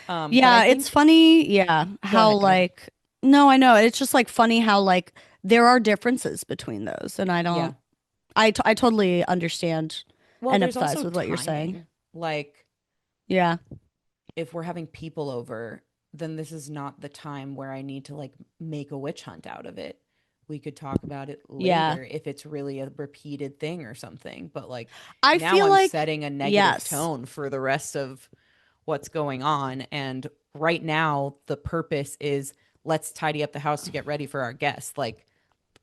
But I Yeah, it's think, funny, yeah, go how ahead, go ahead. like no, I know. It's just like funny how like there are differences between those and Yeah. I totally understand Well, and there's empathize also with what you're saying. timing. Like, Yeah. if we're having people over, then this is not the time where I need to like make a witch hunt out of it. We could talk about it Yeah. later if it's really a repeated thing or something. But like I now feel I'm like setting a negative yes. tone for the rest of what's going on. And right now, the purpose is let's tidy up the house to get ready for our guests. Like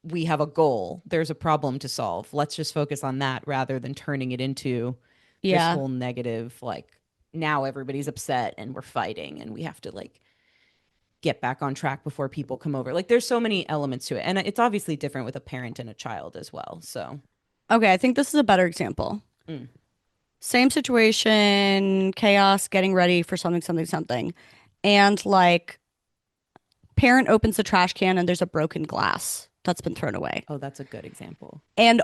we have a goal, there's a problem to solve. Let's just focus on that rather than turning it into this Yeah. whole negative, like now everybody's upset and we're fighting and we have to like get back on track before people come over. Like there's so many elements to it. And it's obviously different with a parent and a child as well. So, Okay, I think this is a better example. mm, Same situation, chaos, getting ready for something, something, something. And like parent opens the trash can and there's a broken glass. that's been thrown away. Oh, that's a good example. And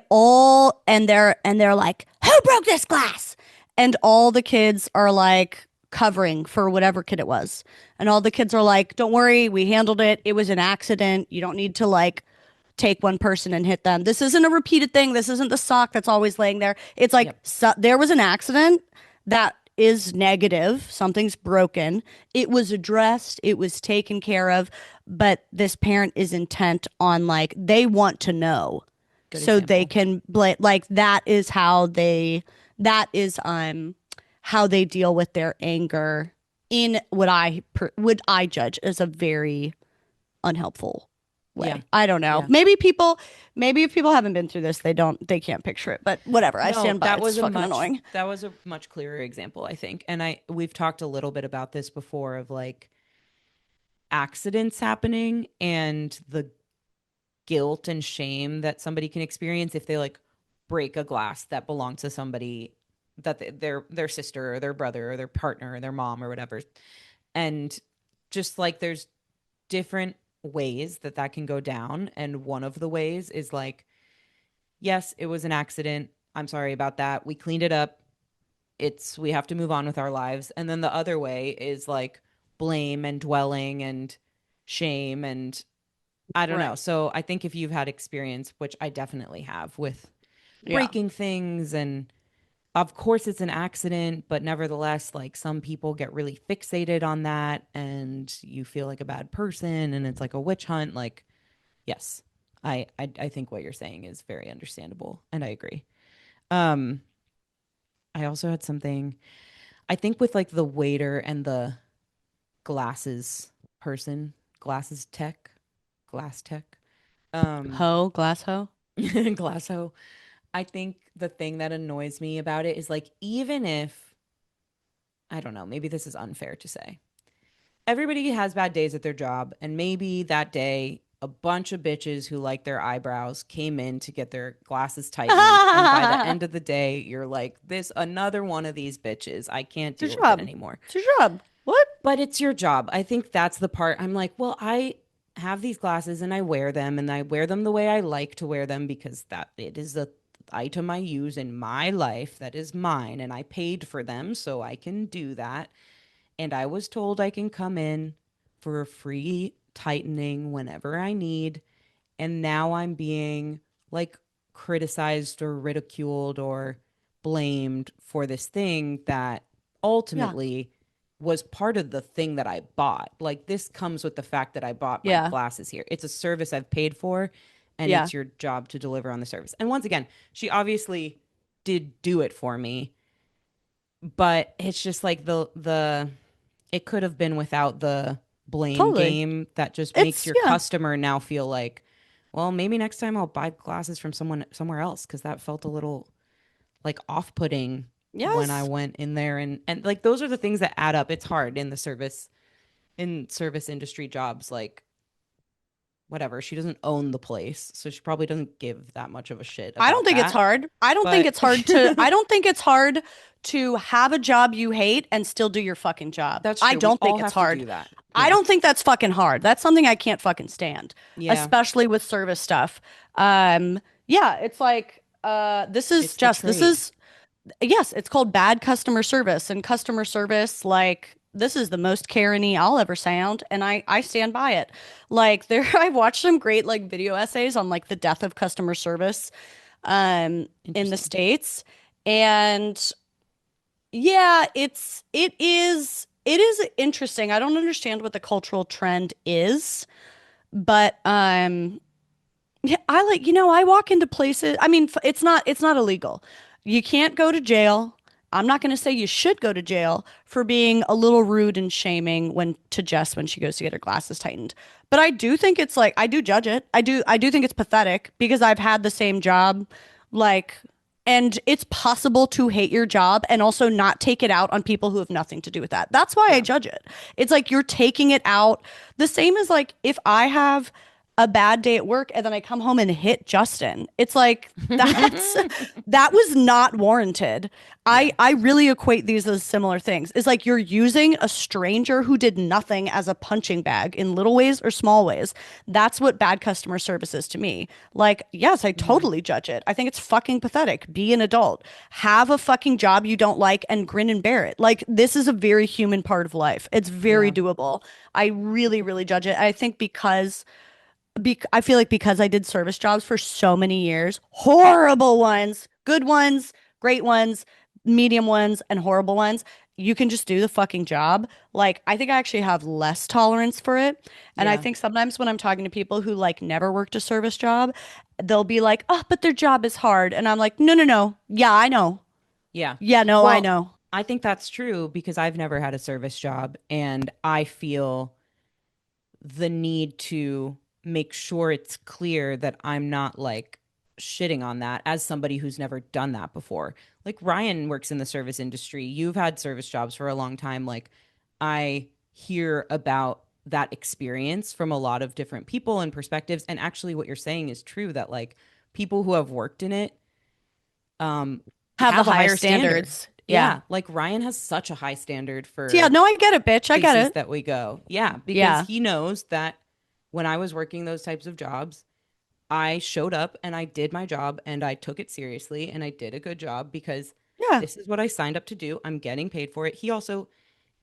they're like, who broke this glass? And all the kids are like covering for whatever kid it was. And all the kids are like, don't worry, we handled it. It was an accident. You don't need to like take one person and hit them. This isn't a repeated thing. This isn't the sock that's always laying there. It's like Yep. there was an accident that is negative. Something's broken. It was addressed. It was taken care of. But this parent is intent on like, they want to know Good so they example. can like that is how they deal with their anger in what would I judge as a very unhelpful Yeah. way. I don't know. Yeah. Maybe if people haven't been through this, they can't picture it. But whatever. I No, stand by it. It's fucking annoying. that was a much clearer example, I think. And we've talked a little bit about this before of like accidents happening and the guilt and shame that somebody can experience if they like break a glass that belonged to somebody that their sister or their brother or their partner or their mom or whatever. And just like there's different ways that that can go down, and one of the ways is like, yes, it was an accident. I'm sorry about that. We cleaned it up. We have to move on with our lives. And then the other way is like blame and dwelling and shame and I don't know. Right. So I think if you've had experience, which I definitely have with Yeah. breaking things, and of course it's an accident, but nevertheless, like some people get really fixated on that and you feel like a bad person and it's like a witch hunt. Like, yes, I think what you're saying is very understandable and I agree. Um, I also had something, I think with like the waiter and the glasses person, glasses tech, glass tech, um, Glass hoe. glasso. I think the thing that annoys me about it is like, even if, I don't know, maybe this is unfair to say. Everybody has bad days at their job, and maybe that day a bunch of bitches who like their eyebrows came in to get their glasses tightened, and by the end of the day you're like, this another one of these bitches. I can't It's your deal with it job. anymore. It's your job. What? But it's your job. I think that's the part I'm like, well, I have these glasses and I wear them the way I like to wear them because that it is the item I use in my life that is mine and I paid for them so I can do that. And I was told I can come in for a free tightening whenever I need. And now I'm being like criticized or ridiculed or blamed for this thing that Yeah. ultimately was part of the thing that I bought. Like this comes with the fact that I bought my Yeah. glasses here. It's a service I've paid for and Yeah. it's your job to deliver on the service. And once again, she obviously did do it for me, but it's just like the it could have been without the blame Totally. game that just makes It's your yeah. customer now feel like, well, maybe next time I'll buy glasses from someone somewhere else because that felt a little like off-putting when I Yes. went in there and like those are the things that add up. It's hard in service industry jobs like whatever. She doesn't own the place, so she probably doesn't give that much of a shit I don't about think it's that. hard. But I don't think it's hard to have a job you hate and still do your fucking job. that's I true. We don't think all it's have to hard. do that. I Yeah. don't think that's fucking hard. That's something I can't fucking stand, Yeah. especially with service stuff. Yeah, it's like It's the this trade. is yes, it's called bad customer service and customer service like this is the most Karen-y I'll ever sound and I stand by it. Like there I've watched some great like video essays on like the death of customer service in the Interesting. States. And yeah, it is interesting. I don't understand what the cultural trend is, but yeah, I like, I walk into places. I mean, it's not illegal. You can't go to jail. I'm not going to say you should go to jail for being a little rude and shaming when to Jess when she goes to get her glasses tightened. But I do think it's like I do judge it. I do think it's pathetic because I've had the same job like and it's possible to hate your job and also not take it out on people who have nothing to do with that. That's why I Yeah. judge it. It's like you're taking it out the same as like if I have a bad day at work and then I come home and hit Justin. It's like that was not warranted. Yeah. I really equate these as similar things. It's like you're using a stranger who did nothing as a punching bag in little ways or small ways. That's what bad customer service is to me. Like, yes, I Hmm. totally judge it. I think it's fucking pathetic. Be an adult. Have a fucking job you don't like and grin and bear it. Like, this is a very human part of life. It's very Yeah. doable. I really, really judge it. I think I feel like because I did service jobs for so many years, horrible ones, good ones, great ones, medium ones, and horrible ones, you can just do the fucking job. Like, I think I actually have less tolerance for it. And I Yeah. think sometimes when I'm talking to people who like never worked a service job, they'll be like, oh, but their job is hard. And I'm like, no, no, no. Yeah, I know. Yeah. Yeah, no, I Well, know. I think that's true because I've never had a service job and I feel the need to make sure it's clear that I'm not like shitting on that as somebody who's never done that before. Like Ryan works in the service industry. You've had service jobs for a long time. Like I hear about that experience from a lot of different people and perspectives. And actually what you're saying is true that like people who have worked in it um Have the have a highest higher standard. standards. Yeah. Yeah, like Ryan has such a high standard So yeah, for no, I get it, bitch. I get places it. that we go. Yeah, because Yeah. he knows that when I was working those types of jobs, I showed up and I did my job and I took it seriously and I did a good job because Yeah. this is what I signed up to do. I'm getting paid for it. He also,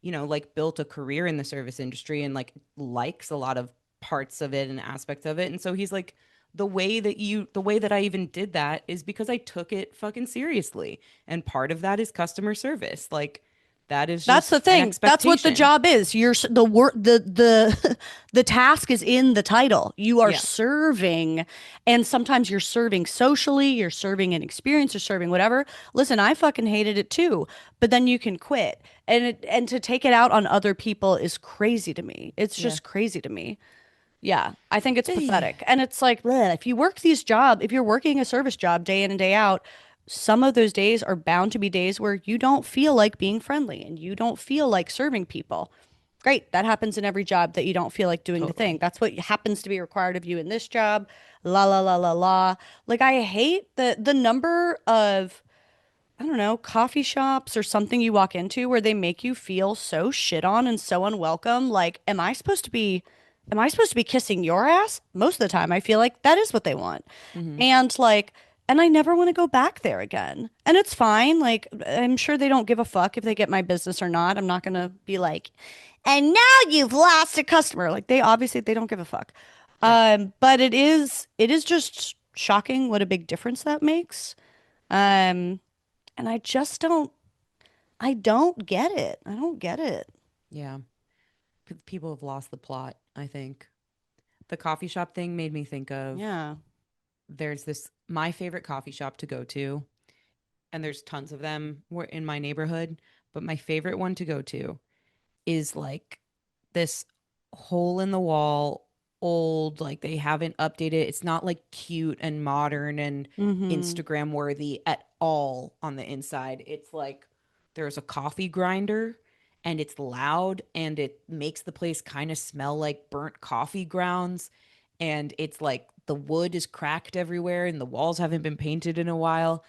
like built a career in the service industry and like likes a lot of parts of it and aspects of it. And so he's like, the way that I even did that is because I took it fucking seriously. And part of that is customer service. Like that is That's the just an thing. That's what the expectation. job is. The work the the task is in the title. You are Yeah. serving, and sometimes you're serving socially, you're serving an experience, you're serving whatever. Listen, I fucking hated it too, but then you can quit. And to take it out on other people is crazy to me. It's Yeah. just crazy to me. Yeah, I think it's pathetic. And it's like, bleh, if you're working a service job day in and day out, some of those days are bound to be days where you don't feel like being friendly and you don't feel like serving people. Great. That happens in every job that you don't feel like doing the thing. Totally. That's what happens to be required of you in this job. La la la la la. Like I hate the number of I don't know, coffee shops or something you walk into where they make you feel so shit on and so unwelcome. Like, am I supposed to be kissing your ass? Most of the time, I feel like that is what they want. Hmm. And like, and I never want to go back there again. And it's fine. Like, I'm sure they don't give a fuck if they get my business or not. I'm not going to be like, and now you've lost a customer. Like, they don't give a fuck. Yeah. But it is just shocking what a big difference that makes. Um, and I don't get it. I don't get it. Yeah. People have lost the plot, I think. The coffee shop thing made me think of Yeah. there's this my favorite coffee shop to go to, and there's tons of them in my neighborhood, but my favorite one to go to is like this hole in the wall old, like they haven't updated. It's not like cute and modern and Mm-hmm. Instagram worthy at all on the inside. It's like there's a coffee grinder and it's loud and it makes the place kind of smell like burnt coffee grounds, and it's like the wood is cracked everywhere and the walls haven't been painted in a while,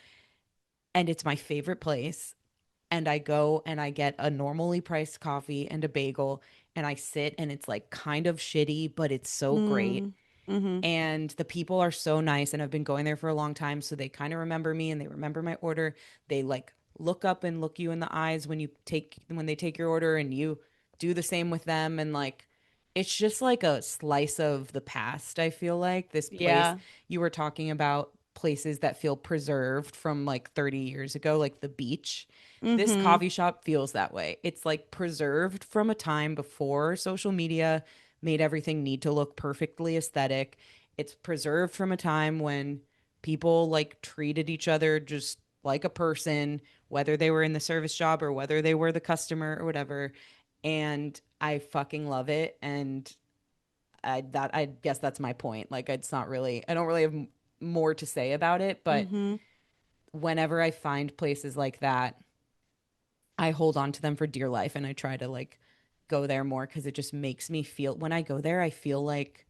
and it's my favorite place. And I go and I get a normally priced coffee and a bagel and I sit and it's like kind of shitty, but it's so great. Mm. Mm-hmm. And the people are so nice and I've been going there for a long time, so they kind of remember me and they remember my order. They like look up and look you in the eyes when they take your order, and you do the same with them, and like it's just like a slice of the past. I feel like this place, Yeah. you were talking about places that feel preserved from like 30 years ago, like the beach. This Mm-hmm. coffee shop feels that way. It's like preserved from a time before social media made everything need to look perfectly aesthetic. It's preserved from a time when people like treated each other just like a person, whether they were in the service job or whether they were the customer or whatever. And I fucking love it. And I guess that's my point. Like it's not really, I don't really have more to say about it, but Mm-hmm. whenever I find places like that, I hold on to them for dear life and I try to like go there more because it just makes me feel, when I go there, I feel like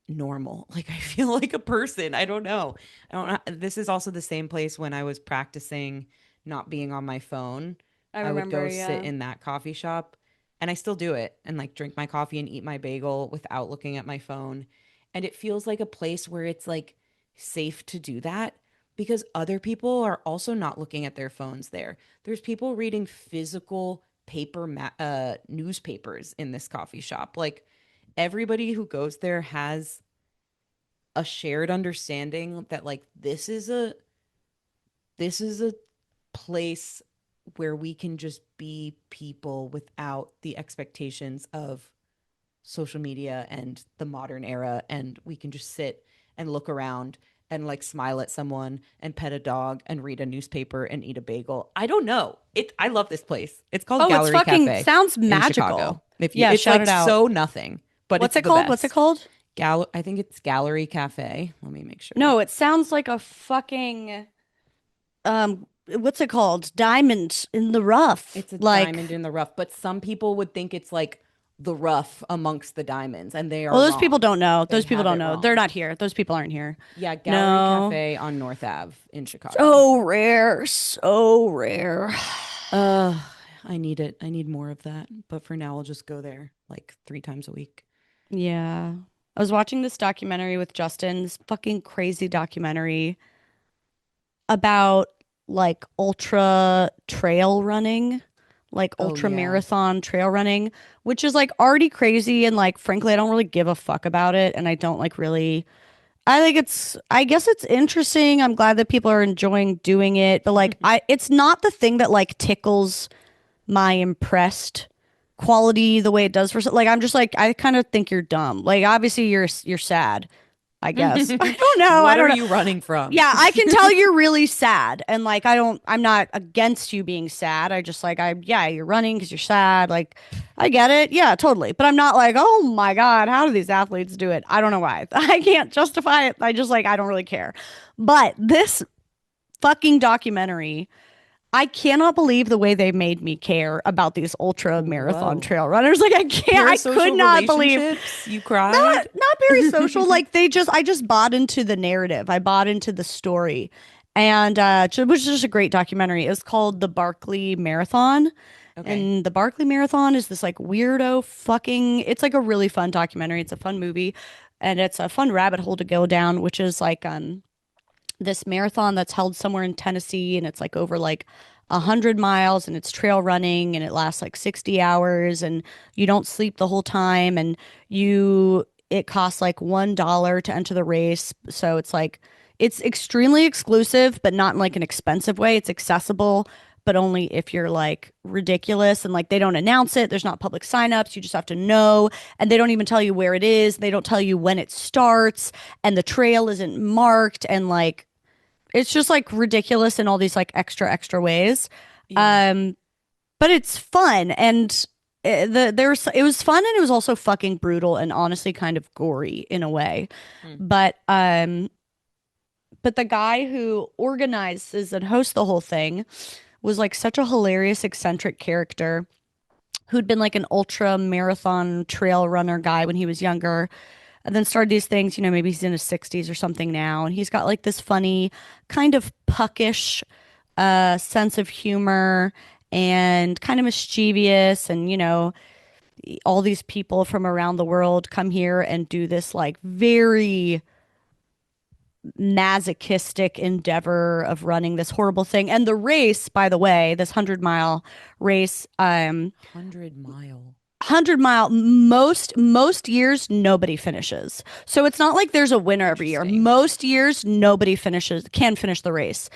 normal. Like I feel like a person. I don't know. I don't know. This is also the same place when I was practicing not being on my phone. I I would remember, go sit yeah. in that coffee shop and I still do it and like drink my coffee and eat my bagel without looking at my phone. And it feels like a place where it's like safe to do that because other people are also not looking at their phones there. There's people reading physical newspapers in this coffee shop. Like everybody who goes there has a shared understanding that like this is a place where we can just be people without the expectations of social media and the modern era, and we can just sit and look around and like smile at someone and pet a dog and read a newspaper and eat a bagel. I don't know. I love this place. It's called Oh, it's Gallery fucking Cafe sounds in Chicago. magical. If you Yeah, it's shout like it out. so nothing, but What's it's it the called? What's it best. called? I think it's Gallery Cafe. Let me make sure. No, it sounds like a fucking what's it called? Diamond in the rough. It's a Like, diamond in the rough, but some people would think it's like the rough amongst the diamonds, and they well, are those people wrong. don't know. They Those people have don't it know. They're wrong. not here. Those people aren't here. Yeah, Gallery No. Cafe on North Ave in Chicago. So rare, so rare. Uh, I need it. I need more of that. But for now, I'll just go there like 3 times a week. Yeah. I was watching this documentary with Justin, this fucking crazy documentary about like ultra trail running, like Oh ultra yeah. marathon trail running, which is like already crazy. And like, frankly, I don't really give a fuck about it. And I don't like really, I think I guess it's interesting. I'm glad that people are enjoying doing it. But like, it's not the thing that like tickles my impressed quality the way it does for like I'm just like I kind of think you're dumb. Like obviously you're sad, I guess. I don't know. I What don't are know. you running from? Yeah, I can tell you're really sad and like I'm not against you being sad. I just like I yeah, you're running because you're sad. Like I get it. Yeah, totally. But I'm not like, "Oh my God, how do these athletes do it?" I don't know why. I can't justify it. I just like I don't really care. But this fucking documentary, I cannot believe the way they made me care about these ultra marathon Whoa. trail runners. Like I could Parasocial not believe relationships? You cried? not very social. Like I just bought into the narrative. I bought into the story. And it was just a great documentary. It was called The Barkley Marathon. Okay. And the Barkley Marathon is this like weirdo fucking it's like a really fun documentary. It's a fun movie and it's a fun rabbit hole to go down, which is like this marathon that's held somewhere in Tennessee, and it's like over like 100 miles, and it's trail running, and it lasts like 60 hours, and you don't sleep the whole time, and you it costs like $1 to enter the race, so it's like it's extremely exclusive, but not in like an expensive way. It's accessible, but only if you're like ridiculous and like they don't announce it. There's not public signups. You just have to know. And they don't even tell you where it is. They don't tell you when it starts. And the trail isn't marked. And like it's just like ridiculous in all these like extra ways. Yeah. Um, but it's fun and it was fun and it was also fucking brutal and honestly kind of gory in a way. Hmm. But the guy who organizes and hosts the whole thing was like such a hilarious eccentric character who'd been like an ultra marathon trail runner guy when he was younger and then started these things, maybe he's in his 60s or something now. And he's got like this funny, kind of puckish sense of humor and kind of mischievous. And, all these people from around the world come here and do this like very masochistic endeavor of running this horrible thing. And the race, by the way, this 100-mile race, 100 mile. 100-mile, most years nobody finishes, so it's not like there's a winner every year. Interesting. Most years nobody can finish the race.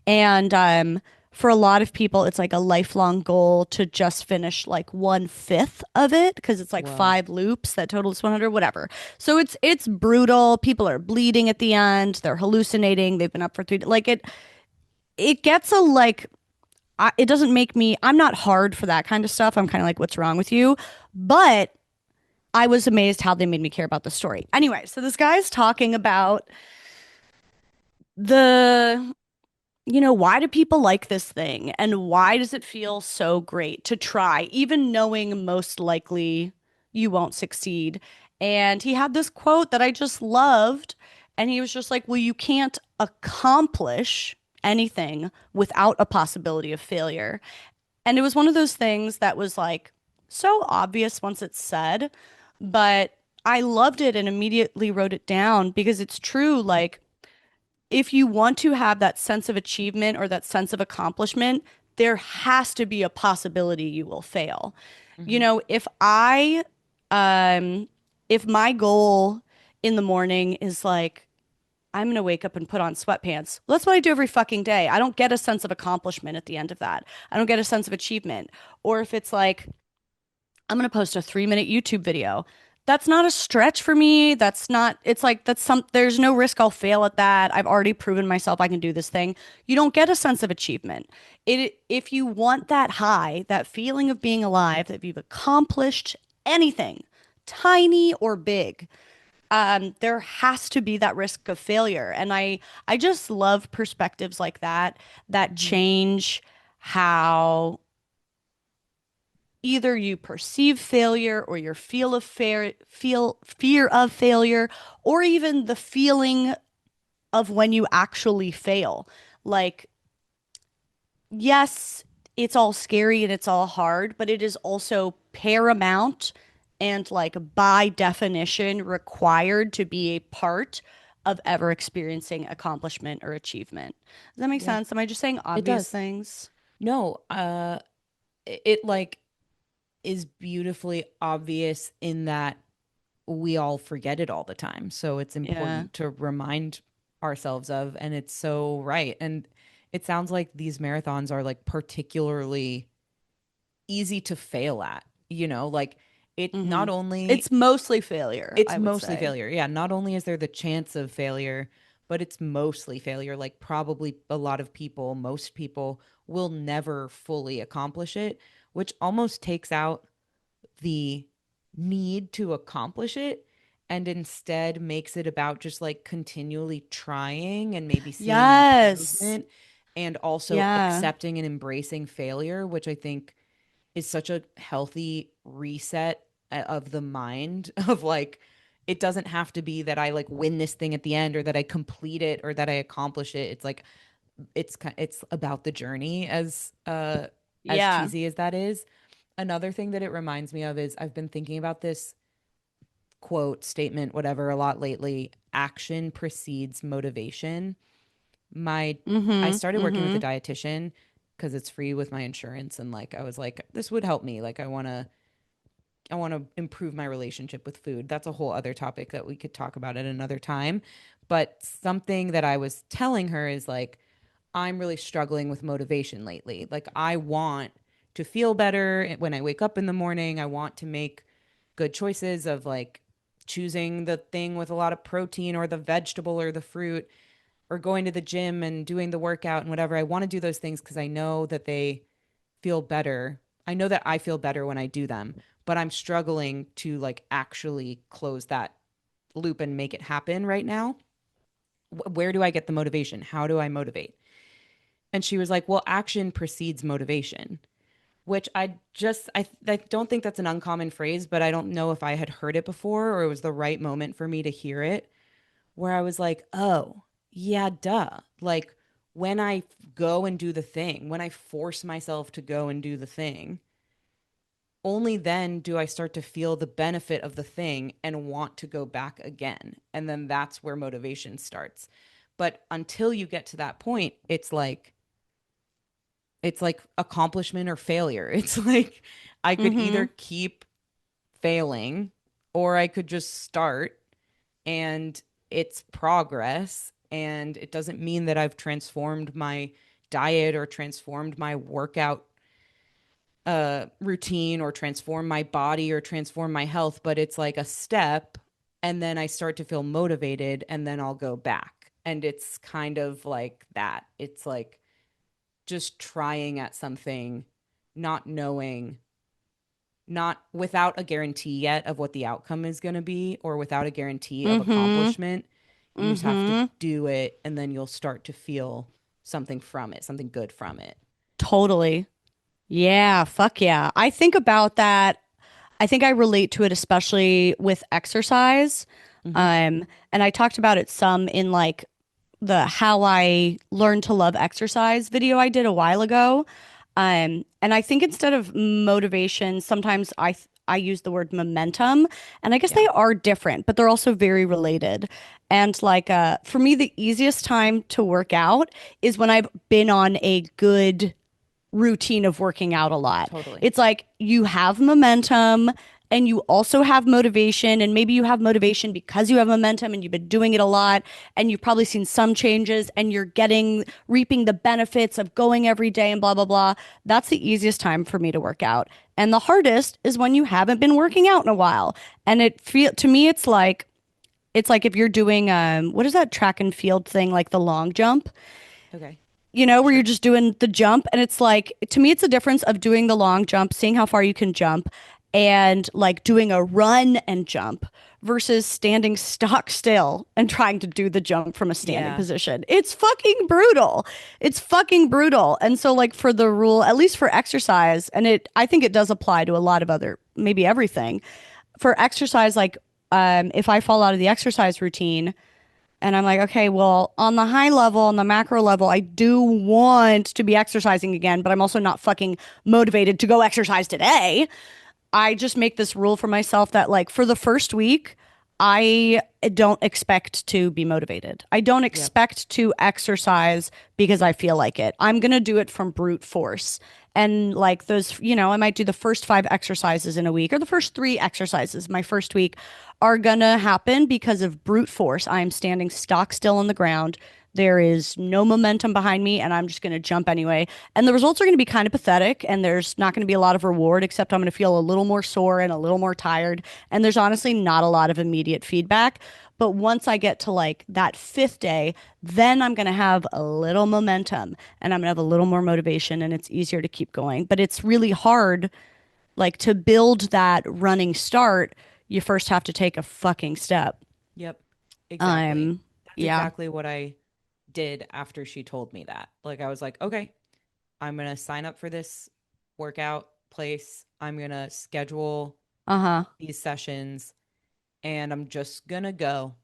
And for a lot of people it's like a lifelong goal to just finish like 1/5 of it because it's like Whoa. 5 loops that totals 100, whatever. So it's brutal. People are bleeding at the end, they're hallucinating, they've been up for 3 like it gets a like it doesn't make me, I'm not hard for that kind of stuff. I'm kind of like, what's wrong with you? But I was amazed how they made me care about the story. Anyway, so this guy's talking about the, why do people like this thing? And why does it feel so great to try, even knowing most likely you won't succeed? And he had this quote that I just loved. And he was just like, well, you can't accomplish anything without a possibility of failure. And it was one of those things that was like so obvious once it's said, but I loved it and immediately wrote it down because it's true. Like, if you want to have that sense of achievement or that sense of accomplishment, there has to be a possibility you will fail. You Hmm. know, um, if my goal in the morning is like, I'm gonna wake up and put on sweatpants. Well, that's what I do every fucking day. I don't get a sense of accomplishment at the end of that. I don't get a sense of achievement. Or if it's like, I'm going to post a 3 minute YouTube video. That's not a stretch for me. That's not, it's like, there's no risk I'll fail at that. I've already proven myself I can do this thing. You don't get a sense of achievement. If you want that high, that feeling of being alive, that you've accomplished anything, tiny or big, there has to be that risk of failure. And I just love perspectives like that, that Hmm. change how either you perceive failure or your feel fear of failure or even the feeling of when you actually fail. Like, yes, it's all scary and it's all hard, but it is also paramount and like by definition required to be a part of ever experiencing accomplishment or achievement. Does that make Yeah, sense? Am I just saying it obvious does. things? No, it like is beautifully obvious in that we all forget it all the time. So it's Yeah. important to remind ourselves of, and it's so right. And it sounds like these marathons are like particularly easy to fail at, like it Mm-hmm. not only It's mostly failure, it's I would mostly say. failure. Yeah, not only is there the chance of failure, but it's mostly failure. Like probably a lot of people, most people will never fully accomplish it, which almost takes out the need to accomplish it and instead makes it about just like continually trying and maybe seeing Yes. improvement and also Yeah. accepting and embracing failure, which I think is such a healthy reset of the mind of like it doesn't have to be that I like win this thing at the end or that I complete it or that I accomplish it. It's like it's about the journey as Yeah. cheesy as that is. Another thing that it reminds me of is I've been thinking about this quote, statement, whatever, a lot lately. Action precedes motivation. My I Mm-hmm. started working with a Mm-hmm. dietitian because it's free with my insurance and like I was like this would help me. Like I want to improve my relationship with food. That's a whole other topic that we could talk about at another time. But something that I was telling her is like I'm really struggling with motivation lately. Like I want to feel better when I wake up in the morning. I want to make good choices of like choosing the thing with a lot of protein or the vegetable or the fruit or going to the gym and doing the workout and whatever. I want to do those things because I know that they feel better. I know that I feel better when I do them, but I'm struggling to like actually close that loop and make it happen right now. Where do I get the motivation? How do I motivate? And she was like, well, action precedes motivation, which I don't think that's an uncommon phrase, but I don't know if I had heard it before or it was the right moment for me to hear it, where I was like, oh, yeah, duh. Like when I go and do the thing, when I force myself to go and do the thing, only then do I start to feel the benefit of the thing and want to go back again. And then that's where motivation starts. But until you get to that point, it's like accomplishment or failure. It's like I could Mm-hmm. either keep failing or I could just start and it's progress. And it doesn't mean that I've transformed my diet or transformed my workout routine or transform my body or transform my health, but it's like a step. And then I start to feel motivated and then I'll go back. And it's kind of like that. It's like just trying at something, not knowing, not without a guarantee yet of what the outcome is going to be or without a guarantee of Mm-hmm. accomplishment. You just have to Mm-hmm. do it and then you'll start to feel something from it, something good from it. Totally. Yeah, fuck yeah. I think about that. I think I relate to it especially with exercise. Hmm. And I talked about it some in like the how I learned to love exercise video I did a while ago. And I think instead of motivation, sometimes I use the word momentum, and I guess Yeah, they are different, but they're also very related. And like for me, the easiest time to work out is when I've been on a good routine of working out a lot. totally. It's like you have momentum and you also have motivation, and maybe you have motivation because you have momentum and you've been doing it a lot and you've probably seen some changes and you're getting reaping the benefits of going every day and blah blah blah. That's the easiest time for me to work out. And the hardest is when you haven't been working out in a while. And it feel to me it's like if you're doing what is that track and field thing like the long jump? Okay, Where you're sure. just doing the jump. And it's like, to me, it's a difference of doing the long jump, seeing how far you can jump, and like doing a run and jump versus standing stock still and trying to do the jump from a standing Yeah. position. It's fucking brutal. It's fucking brutal. And so, like, for the rule, at least for exercise, and I think it does apply to a lot of other, maybe everything. For exercise, like, if I fall out of the exercise routine, and I'm like, okay, well, on the high level, on the macro level, I do want to be exercising again, but I'm also not fucking motivated to go exercise today. I just make this rule for myself that, like, for the first week, I don't expect to be motivated. I don't Yep. expect to exercise because I feel like it. I'm going to do it from brute force. And like those, I might do the first 5 exercises in a week or the first 3 exercises my first week are going to happen because of brute force. I'm standing stock still on the ground. There is no momentum behind me, and I'm just going to jump anyway. And the results are going to be kind of pathetic, and there's not going to be a lot of reward, except I'm going to feel a little more sore and a little more tired. And there's honestly not a lot of immediate feedback. But once I get to like that 5th day, then I'm going to have a little momentum and I'm going to have a little more motivation, and it's easier to keep going. But it's really hard, like to build that running start. You first have to take a fucking step. Yep. Exactly. Um, That's yeah. exactly what I did after she told me that. Like, I was like, okay, I'm going to sign up for this workout place. I'm going to schedule Uh-huh. these sessions and I'm just going to go.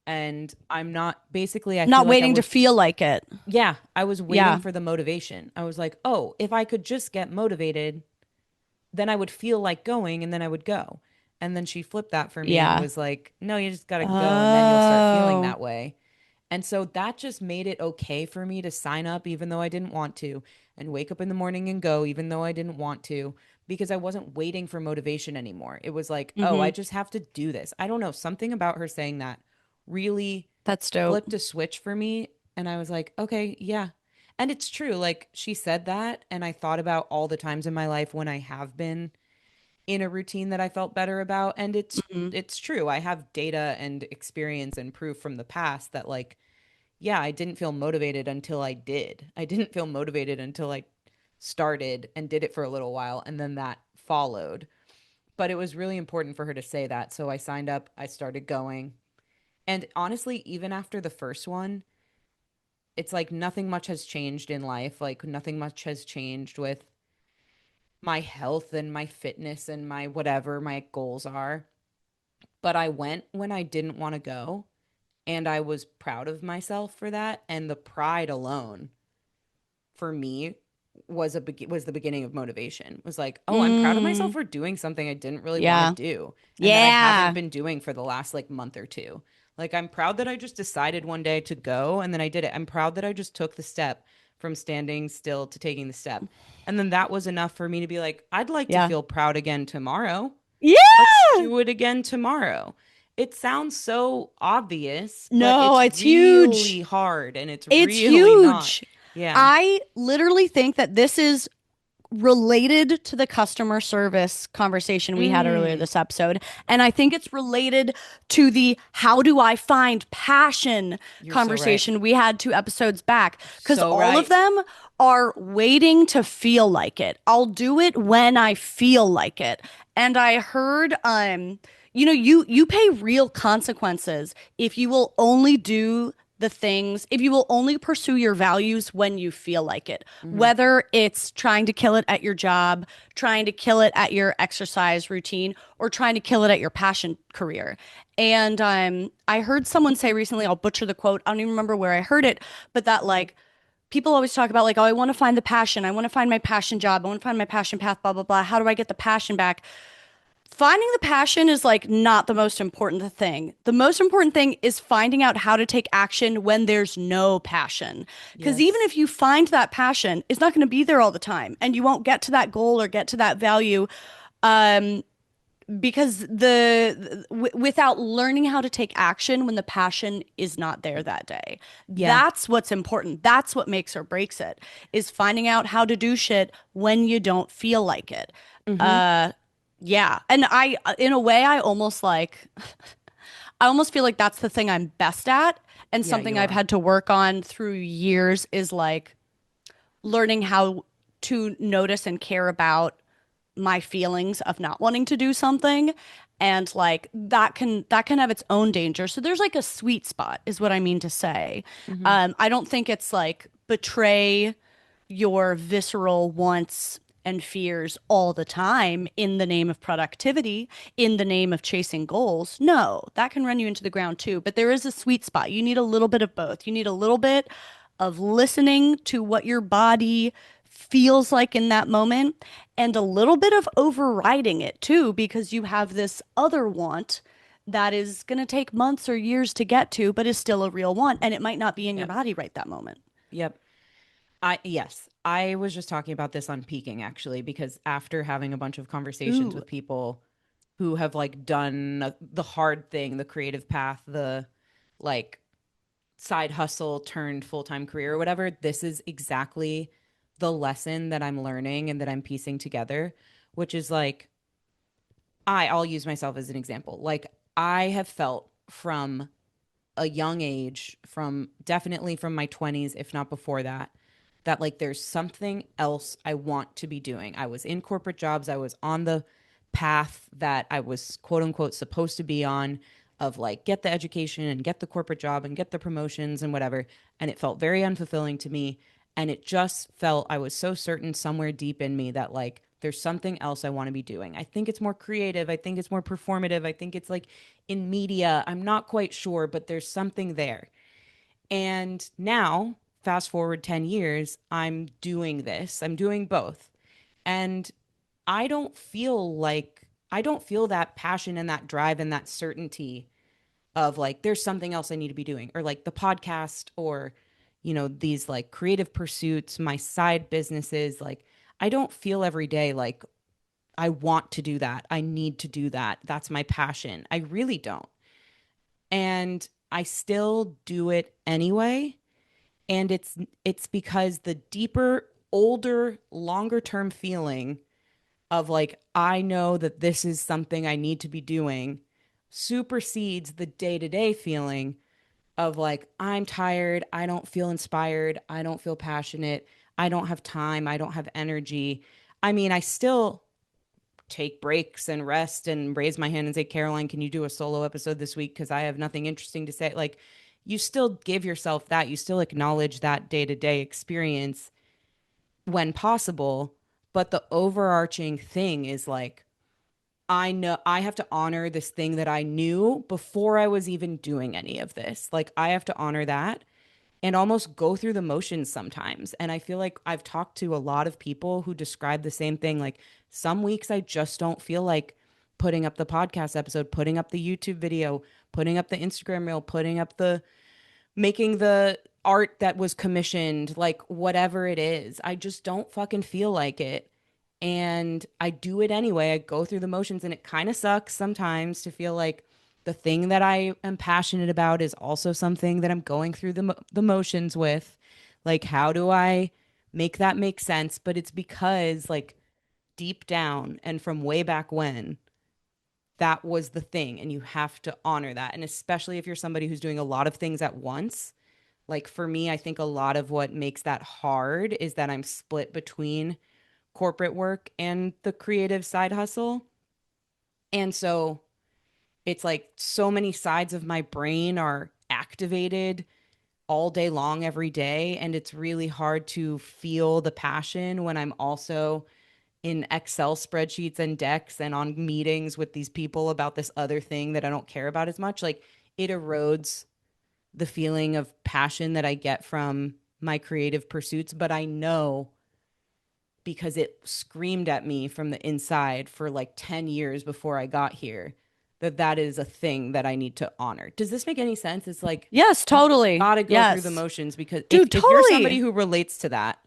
And I'm not basically, I feel Not like I waiting to was, feel like it. yeah, I was waiting Yeah. for the motivation. I was like, oh, if I could just get motivated, then I would feel like going and then I would go. And then she flipped that for me and Yeah. was like, no, you just got to go and then you'll start feeling Oh. that way. And so that just made it okay for me to sign up even though I didn't want to, and wake up in the morning and go even though I didn't want to, because I wasn't waiting for motivation anymore. It was like, oh, I Mm-hmm. just have to do this. I don't know. Something about her saying that really That's dope. flipped a switch for me. And I was like, okay, yeah. And it's true. Like she said that. And I thought about all the times in my life when I have been in a routine that I felt better about. And Mm-hmm. it's true. I have data and experience and proof from the past that like, yeah, I didn't feel motivated until I did. I didn't feel motivated until I started and did it for a little while and then that followed. But it was really important for her to say that. So I signed up, I started going. And honestly, even after the first one, it's like nothing much has changed in life. Like nothing much has changed with my health and my fitness and my whatever my goals are. But I went when I didn't want to go and I was proud of myself for that, and the pride alone for me was the beginning of motivation. Was like, "Oh, I'm proud of myself Mm. for doing something I didn't really want to Yeah. do and that I haven't Yeah. been doing for the last like month or two." Like I'm proud that I just decided one day to go and then I did it. I'm proud that I just took the step from standing still to taking the step. And then that was enough for me to be like, "I'd like to Yeah. feel proud again tomorrow. Let's Yeah. do it again tomorrow." It sounds so obvious, but No, it's it's huge. really hard and it's It's really not. huge. Yeah. I literally think that this is related to the customer service conversation we had earlier Mm, this episode. And I think it's related to the how do I find passion you're so right. conversation we had 2 episodes back. Because So all of right. them are waiting to feel like it. I'll do it when I feel like it. And I heard, you pay real consequences if you will only do the things, if you will only pursue your values when you feel like it, Hmm. whether it's trying to kill it at your job, trying to kill it at your exercise routine, or trying to kill it at your passion career. And I heard someone say recently, I'll butcher the quote, I don't even remember where I heard it, but that like people always talk about like, oh, I want to find the passion. I want to find my passion job. I want to find my passion path, blah, blah, blah. How do I get the passion back? Finding the passion is like not the most important thing. The most important thing is finding out how to take action when there's no passion. Because even Yes. if you find that passion, it's not going to be there all the time and you won't get to that goal or get to that value um, because without learning how to take action when the passion is not there that day. Yeah. That's what's important. That's what makes or breaks it is finding out how to do shit when you don't feel like it. Hmm. Uh yeah. And in a way, I almost feel like that's the thing I'm best at. And Yeah, something you I've are. had to work on through years is like learning how to notice and care about my feelings of not wanting to do something. And like that can have its own danger. So there's like a sweet spot, is what I mean to say. Hmm. I don't think it's like betray your visceral wants and fears all the time in the name of productivity, in the name of chasing goals. No, that can run you into the ground too. But there is a sweet spot. You need a little bit of both. You need a little bit of listening to what your body feels like in that moment and a little bit of overriding it too, because you have this other want that is going to take months or years to get to, but is still a real want. And it might not be in your Yep. body right that moment. Yep. Yes, I was just talking about this on Peaking actually, because after having a bunch of conversations Ooh, with people who have like done the hard thing, the creative path, the like side hustle turned full-time career or whatever, this is exactly the lesson that I'm learning and that I'm piecing together, which is like I'll use myself as an example. Like I have felt from a young age, from definitely from my 20s, if not before that, that like there's something else I want to be doing. I was in corporate jobs, I was on the path that I was quote unquote supposed to be on of like get the education and get the corporate job and get the promotions and whatever. And it felt very unfulfilling to me. And it just felt, I was so certain somewhere deep in me that like there's something else I want to be doing. I think it's more creative. I think it's more performative. I think it's like in media. I'm not quite sure, but there's something there. And now, fast forward 10 years, I'm doing this. I'm doing both. And I don't feel that passion and that drive and that certainty of like there's something else I need to be doing, or like the podcast, or these like creative pursuits, my side businesses. Like I don't feel every day like I want to do that. I need to do that. That's my passion. I really don't. And I still do it anyway. And it's because the deeper, older, longer term feeling of like I know that this is something I need to be doing supersedes the day-to-day feeling of like I'm tired, I don't feel inspired, I don't feel passionate, I don't have time, I don't have energy. I mean, I still take breaks and rest and raise my hand and say, Caroline, can you do a solo episode this week? Because I have nothing interesting to say. Like, you still give yourself that. You still acknowledge that day to day experience when possible. But the overarching thing is like, I know I have to honor this thing that I knew before I was even doing any of this. Like, I have to honor that and almost go through the motions sometimes. And I feel like I've talked to a lot of people who describe the same thing. Like some weeks I just don't feel like putting up the podcast episode, putting up the YouTube video, putting up the Instagram reel, putting up the making the art that was commissioned, like whatever it is. I just don't fucking feel like it. And I do it anyway. I go through the motions and it kind of sucks sometimes to feel like the thing that I am passionate about is also something that I'm going through the motions with. Like how do I make that make sense? But it's because like deep down and from way back when that was the thing and you have to honor that. And especially if you're somebody who's doing a lot of things at once, like for me, I think a lot of what makes that hard is that I'm split between corporate work and the creative side hustle. And so it's like so many sides of my brain are activated all day long every day, and it's really hard to feel the passion when I'm also in Excel spreadsheets and decks and on meetings with these people about this other thing that I don't care about as much. Like, it erodes the feeling of passion that I get from my creative pursuits, but I know because it screamed at me from the inside for like 10 years before I got here that that is a thing that I need to honor. Does this make any sense? It's like Yes, you just totally. got to go through the Yes. motions, because Dude, if you're somebody totally. who relates to that,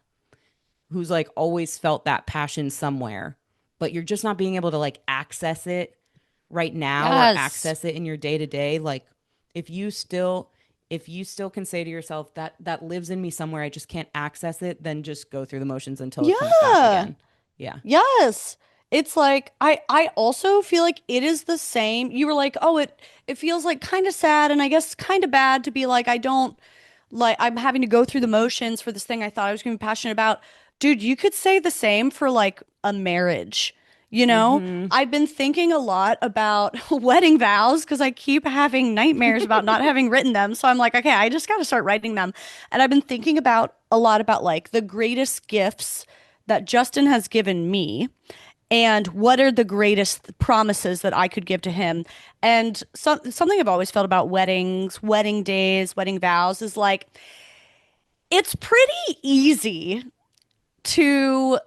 who's like always felt that passion somewhere, but you're just not being able to like access it right now or Yes. access it in your day to day, like if you still if you still can say to yourself that that lives in me somewhere, I just can't access it, then just go through the motions until it comes back Yeah. again. Yeah. Yes. It's like I also feel like it is the same. You were like, "Oh, it feels like kind of sad and I guess kind of bad to be like I don't like I'm having to go through the motions for this thing I thought I was going to be passionate about." Dude, you could say the same for like a marriage. You know, Mm-hmm. I've been thinking a lot about wedding vows because I keep having nightmares about not having written them. So I'm like, okay, I just got to start writing them. And I've been thinking about a lot about like the greatest gifts that Justin has given me and what are the greatest promises that I could give to him. And something I've always felt about weddings, wedding days, wedding vows is like it's pretty easy to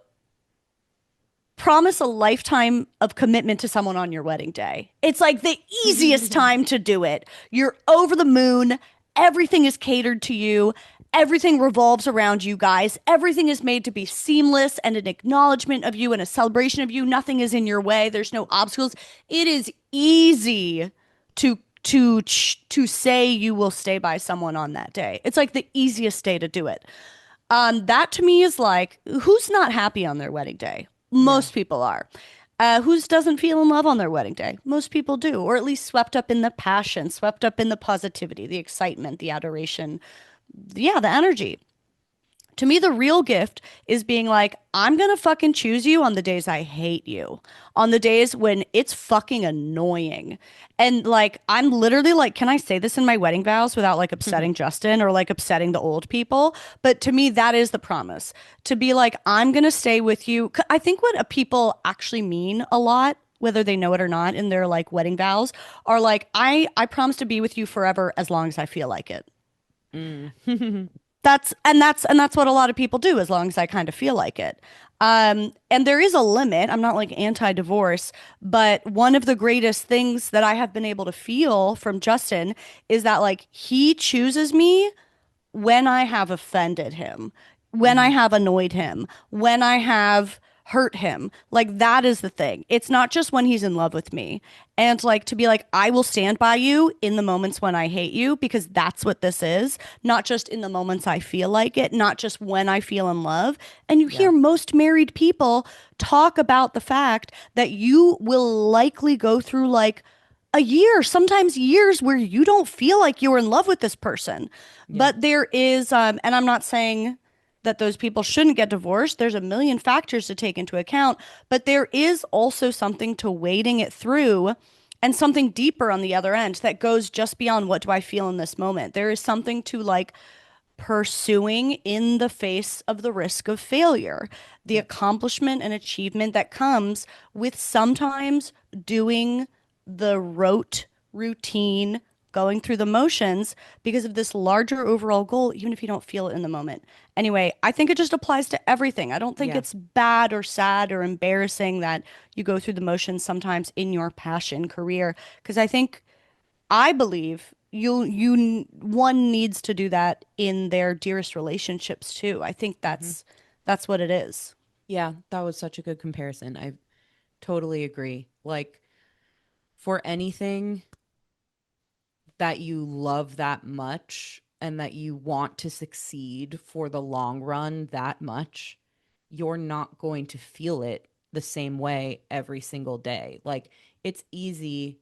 promise a lifetime of commitment to someone on your wedding day. It's like the easiest time to do it. You're over the moon. Everything is catered to you. Everything revolves around you guys. Everything is made to be seamless and an acknowledgement of you and a celebration of you. Nothing is in your way. There's no obstacles. It is easy to to say you will stay by someone on that day. It's like the easiest day to do it. That to me is like, who's not happy on their wedding day? Yeah. Most people are. Who doesn't feel in love on their wedding day? Most people do, or at least swept up in the passion, swept up in the positivity, the excitement, the adoration, yeah, the energy. To me, the real gift is being like, I'm gonna fucking choose you on the days I hate you, on the days when it's fucking annoying. And like, I'm literally like, can I say this in my wedding vows without like upsetting Justin or like upsetting the old people? But to me, that is the promise to be like, I'm gonna stay with you. I think what people actually mean a lot, whether they know it or not, in their like wedding vows, are like, I promise to be with you forever as long as I feel like it. Mm. That's what a lot of people do as long as I kind of feel like it. And there is a limit. I'm not like anti-divorce, but one of the greatest things that I have been able to feel from Justin is that like he chooses me when I have offended him, when I Mm. have annoyed him, when I have hurt him. Like that is the thing. It's not just when he's in love with me. And like to be like, I will stand by you in the moments when I hate you because that's what this is, not just in the moments I feel like it, not just when I feel in love. And you Yeah. hear most married people talk about the fact that you will likely go through like a year, sometimes years where you don't feel like you're in love with this person. Yeah. But there is, and I'm not saying that those people shouldn't get divorced. There's a million factors to take into account, but there is also something to waiting it through and something deeper on the other end that goes just beyond what do I feel in this moment. There is something to like pursuing in the face of the risk of failure, the Yep. accomplishment and achievement that comes with sometimes doing the rote routine, going through the motions because of this larger overall goal, even if you don't feel it in the moment. Anyway, I think it just applies to everything. I don't think Yeah. it's bad or sad or embarrassing that you go through the motions sometimes in your passion career, because I believe one needs to do that in their dearest relationships too. I think Hmm. that's what it is. Yeah, that was such a good comparison. I totally agree. Like, for anything that you love that much and that you want to succeed for the long run that much, you're not going to feel it the same way every single day. Like, it's easy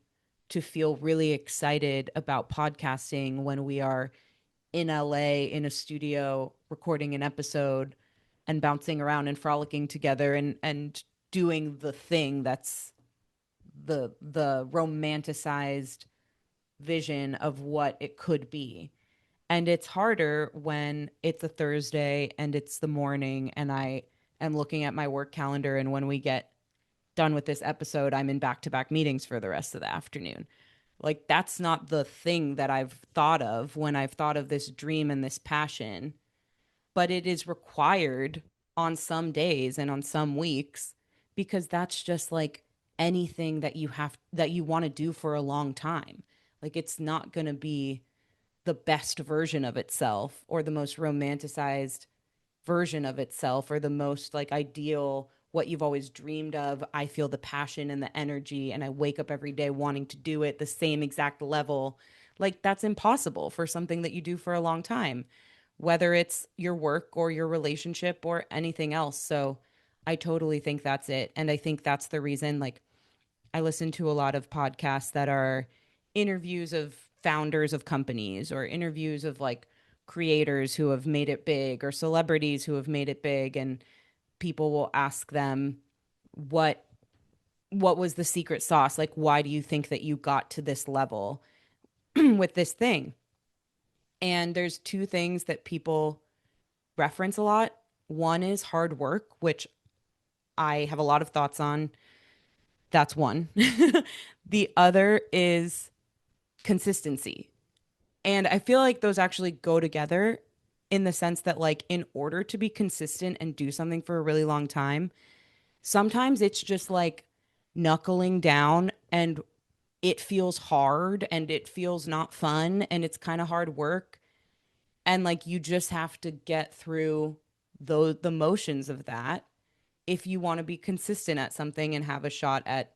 to feel really excited about podcasting when we are in LA in a studio recording an episode and bouncing around and frolicking together and doing the thing that's the romanticized vision of what it could be. And it's harder when it's a Thursday and it's the morning and I am looking at my work calendar. And when we get done with this episode, I'm in back to back meetings for the rest of the afternoon. Like, that's not the thing that I've thought of when I've thought of this dream and this passion, but it is required on some days and on some weeks because that's just like anything that you want to do for a long time. Like, it's not going to be the best version of itself or the most romanticized version of itself or the most like ideal what you've always dreamed of. I feel the passion and the energy and I wake up every day wanting to do it the same exact level. Like, that's impossible for something that you do for a long time, whether it's your work or your relationship or anything else. So I totally think that's it. And I think that's the reason, like, I listen to a lot of podcasts that are interviews of founders of companies or interviews of like creators who have made it big or celebrities who have made it big, and people will ask them what was the secret sauce, like why do you think that you got to this level with this thing. And there's two things that people reference a lot. One is hard work, which I have a lot of thoughts on. That's one. The other is consistency. And I feel like those actually go together in the sense that, like, in order to be consistent and do something for a really long time, sometimes it's just like knuckling down and it feels hard and it feels not fun and it's kind of hard work. And like, you just have to get through the motions of that if you want to be consistent at something and have a shot at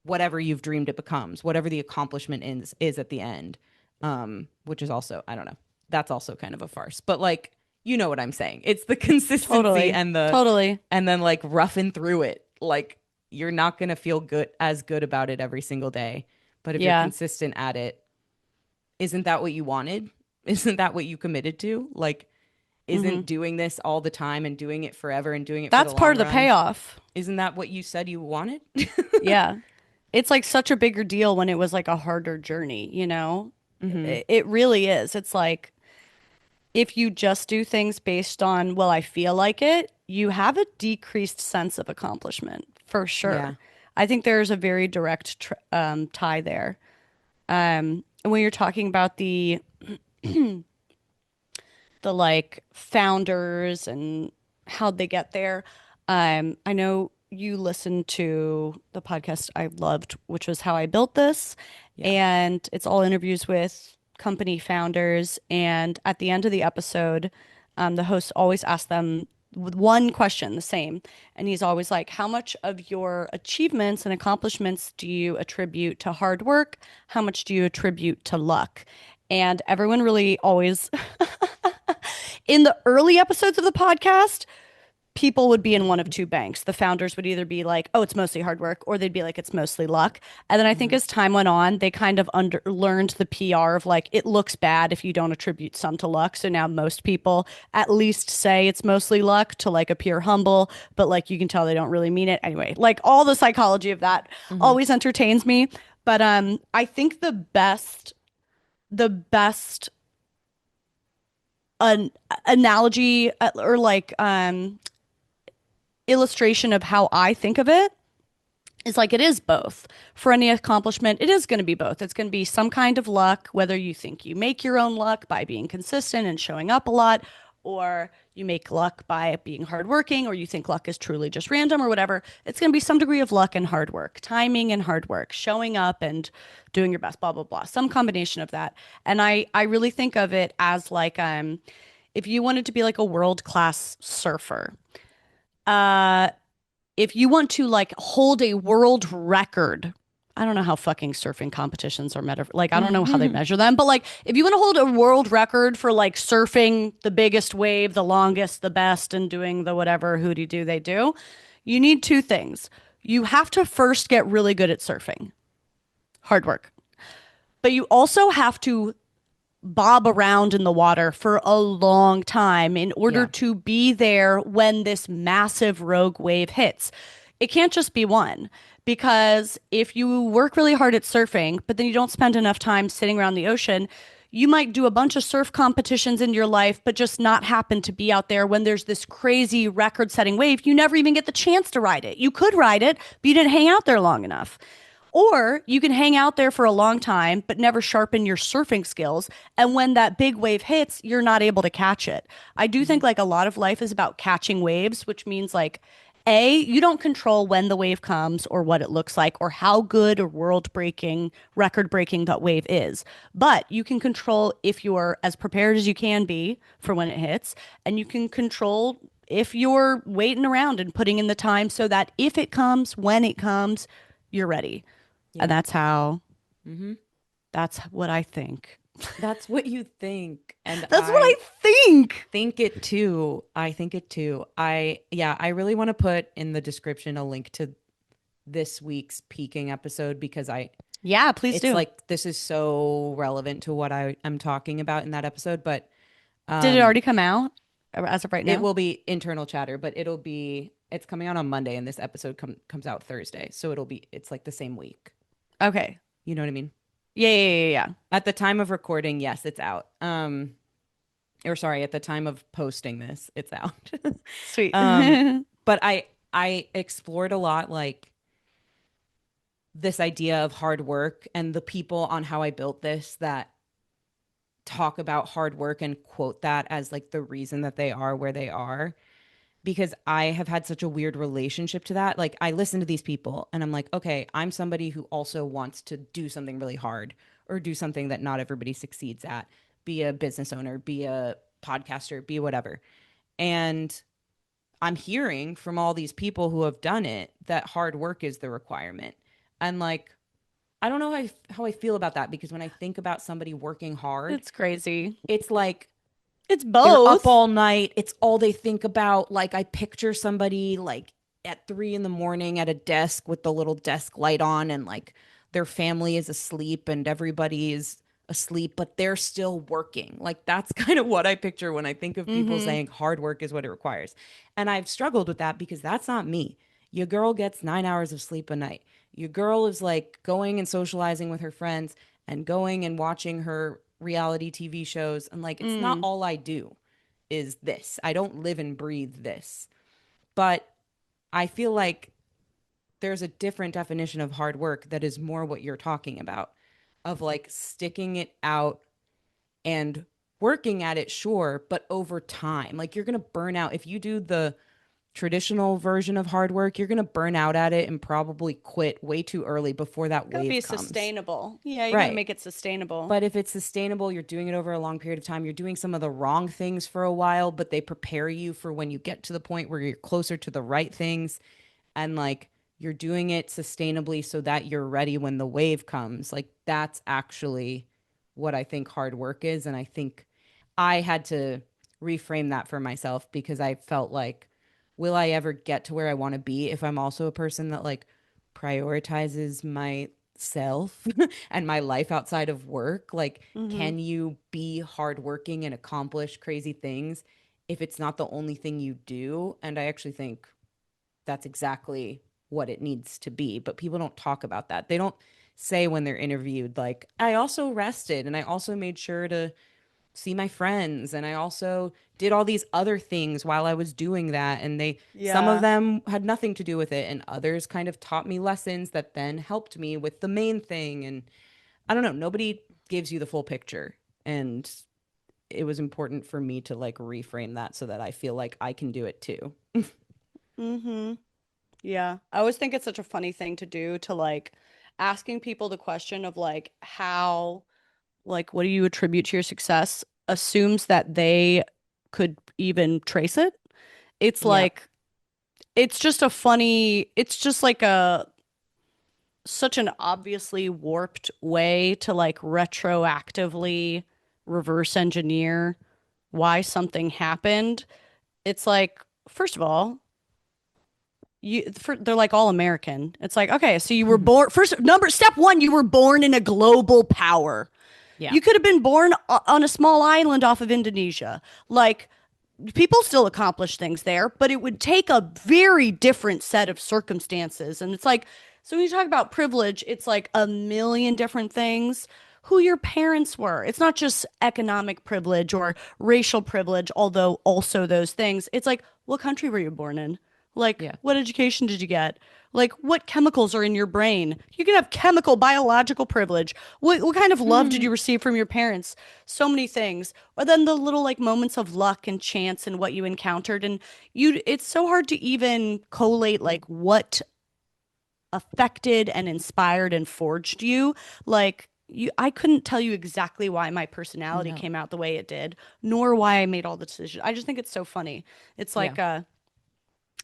whatever you've dreamed it becomes, whatever the accomplishment is at the end. Which is also, I don't know, that's also kind of a farce. But like, you know what I'm saying? It's the consistency Totally. and the Totally. and then like roughing through it. Like, you're not gonna feel good about it every single day. But if you're Yeah. consistent at it, isn't that what you wanted? Isn't that what you committed to? Like, Hmm. isn't doing this all the time and doing it forever and doing it for the That's part long of the run? payoff. Isn't that what you said you wanted? Yeah. It's like such a bigger deal when it was like a harder journey, you know? Mm-hmm. It really is. It's like if you just do things based on, well, I feel like it, you have a decreased sense of accomplishment for Yeah. sure. I think there's a very direct tie there. And when you're talking about the like founders and how'd they get there, I know you listened to the podcast I loved, which was How I Built This, Yeah. and it's all interviews with company founders. And at the end of the episode, the host always asks them with one question, the same. And he's always like, how much of your achievements and accomplishments do you attribute to hard work? How much do you attribute to luck? And everyone really always, in the early episodes of the podcast, people would be in one of two banks. The founders would either be like, oh, it's mostly hard work, or they'd be like, it's mostly luck. And then I think Mm-hmm. as time went on, they kind of learned the PR of like, it looks bad if you don't attribute some to luck. So now most people at least say it's mostly luck to like appear humble, but like you can tell they don't really mean it. Anyway, like all the psychology of that Mm-hmm. always entertains me. But I think the best an analogy or like illustration of how I think of it is like it is both. For any accomplishment, it is going to be both. It's going to be some kind of luck, whether you think you make your own luck by being consistent and showing up a lot, or you make luck by being hardworking, or you think luck is truly just random or whatever. It's going to be some degree of luck and hard work, timing and hard work, showing up and doing your best, blah, blah, blah, some combination of that. And I really think of it as like, if you wanted to be like a world class surfer, uh, if you want to like hold a world record, I don't know how fucking surfing competitions are measured. Like, I don't know how they Mm-hmm. measure them, but like, if you want to hold a world record for like surfing the biggest wave, the longest, the best, and doing the whatever hooty do they do, you need two things. You have to first get really good at surfing, hard work, but you also have to bob around in the water for a long time in order Yeah. to be there when this massive rogue wave hits. It can't just be one, because if you work really hard at surfing, but then you don't spend enough time sitting around the ocean, you might do a bunch of surf competitions in your life, but just not happen to be out there when there's this crazy record setting wave. You never even get the chance to ride it. You could ride it, but you didn't hang out there long enough. Or you can hang out there for a long time, but never sharpen your surfing skills. And when that big wave hits, you're not able to catch it. I do Hmm. think like a lot of life is about catching waves, which means like, A, you don't control when the wave comes or what it looks like or how good or world breaking, record breaking that wave is. But you can control if you're as prepared as you can be for when it hits. And you can control if you're waiting around and putting in the time so that if it comes, when it comes, you're ready. And Yeah. Hmm. that's what I think. That's what you think. And That's what I I think. think it too. I think it too. Yeah, I really want to put in the description a link to this week's peaking episode because Yeah, please it's do. like this is so relevant to what I am talking about in that episode. But Did it um, already come out as of right it now? will be internal chatter, but it's coming out on Monday, and this episode comes out Thursday, so it's like the same week. Okay. You know what I mean? Yeah, yeah, yeah, yeah. At the time of recording, yes, it's out. Or sorry, at the time of posting this, it's out. Sweet. um, but I explored a lot like this idea of hard work and the people on How I Built This that talk about hard work and quote that as like the reason that they are where they are because I have had such a weird relationship to that. Like I listen to these people and I'm like, okay, I'm somebody who also wants to do something really hard or do something that not everybody succeeds at, be a business owner, be a podcaster, be whatever. And I'm hearing from all these people who have done it that hard work is the requirement. And like I don't know how I feel about that because when I think about somebody working hard, It's crazy. it's like It's they're up both. all night. It's all they think about. Like I picture somebody like at 3 in the morning at a desk with the little desk light on and like their family is asleep and everybody is asleep, but they're still working. Like that's kind of what I picture when I think of people Mm-hmm. saying hard work is what it requires. And I've struggled with that because that's not me. Your girl gets 9 hours of sleep a night. Your girl is like going and socializing with her friends and going and watching her reality TV shows. And like, it's not Mm. all I do is this. I don't live and breathe this. But I feel like there's a different definition of hard work that is more what you're talking about of like sticking it out and working at it, sure, but over time. Like you're going to burn out if you do the traditional version of hard work, you're going to burn out at it and probably quit way too early before that Gotta be wave comes. sustainable. Yeah, you gotta Right. make it sustainable. But if it's sustainable, you're doing it over a long period of time, you're doing some of the wrong things for a while, but they prepare you for when you get to the point where you're closer to the right things and like you're doing it sustainably so that you're ready when the wave comes. Like that's actually what I think hard work is. And I think I had to reframe that for myself because I felt like, will I ever get to where I want to be if I'm also a person that like prioritizes myself and my life outside of work? Like, Mm-hmm. can you be hardworking and accomplish crazy things if it's not the only thing you do? And I actually think that's exactly what it needs to be. But people don't talk about that. They don't say when they're interviewed, like, I also rested and I also made sure to see my friends and I also did all these other things while I was doing that and some of Yeah. them had nothing to do with it and others kind of taught me lessons that then helped me with the main thing and I don't know, nobody gives you the full picture and it was important for me to like reframe that so that I feel like I can do it too. Mm-hmm. Yeah. I always think it's such a funny thing to do to like asking people the question of like how, like, what do you attribute to your success assumes that they could even trace it. It's Yep. like, it's just a funny, it's just like a, such an obviously warped way to like retroactively reverse engineer why something happened. It's like, first of all, they're like all American. It's like, okay, so you were born first number step one, you were born in a global power. Yeah. You could have been born on a small island off of Indonesia. Like, people still accomplish things there, but it would take a very different set of circumstances. And it's like, so when you talk about privilege, it's like a million different things. who your parents were. It's not just economic privilege or racial privilege, although also those things. It's like, what country were you born in? Like, Yeah. what education did you get? Like, what chemicals are in your brain? You can have chemical, biological privilege. What kind of love did you receive from your parents? So many things. Or then the little like moments of luck and chance and what you encountered. And it's so hard to even collate like what affected and inspired and forged you. Like, I couldn't tell you exactly why my personality No. came out the way it did, nor why I made all the decisions. I just think it's so funny. It's Yeah. like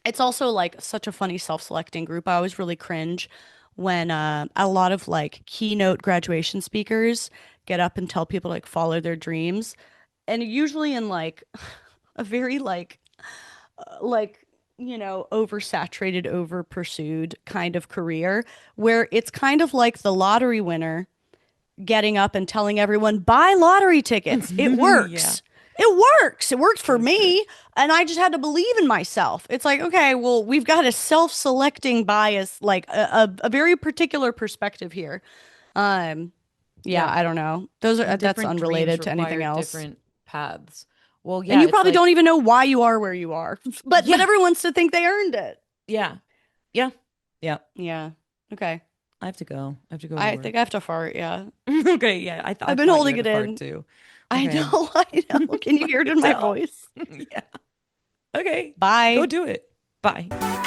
it's also like such a funny self-selecting group. I always really cringe when a lot of like keynote graduation speakers get up and tell people to like follow their dreams, and usually in like a very like oversaturated, over pursued kind of career where it's kind of like the lottery winner getting up and telling everyone, buy lottery tickets. It Yeah. works. It works. It worked for So true. me. And I just had to believe in myself. It's like, okay, well, we've got a self selecting bias, like a very particular perspective here. Um, yeah, Yeah. I don't know. Those are And that's different dreams unrelated to anything require else. different paths. Well, And yeah, you it's probably don't like, even know why you are where you are. But yeah, everyone wants to think they earned it. yeah, yeah, yeah. Yeah. Okay. I have to go. I have to go to I think work. I have to fart. Yeah. Okay, yeah. I I've been thought you holding had it a fart in. too. I Okay. know. I know. Can you I hear it can in my tell. voice? Yeah. Okay. Go Bye. do it. Bye.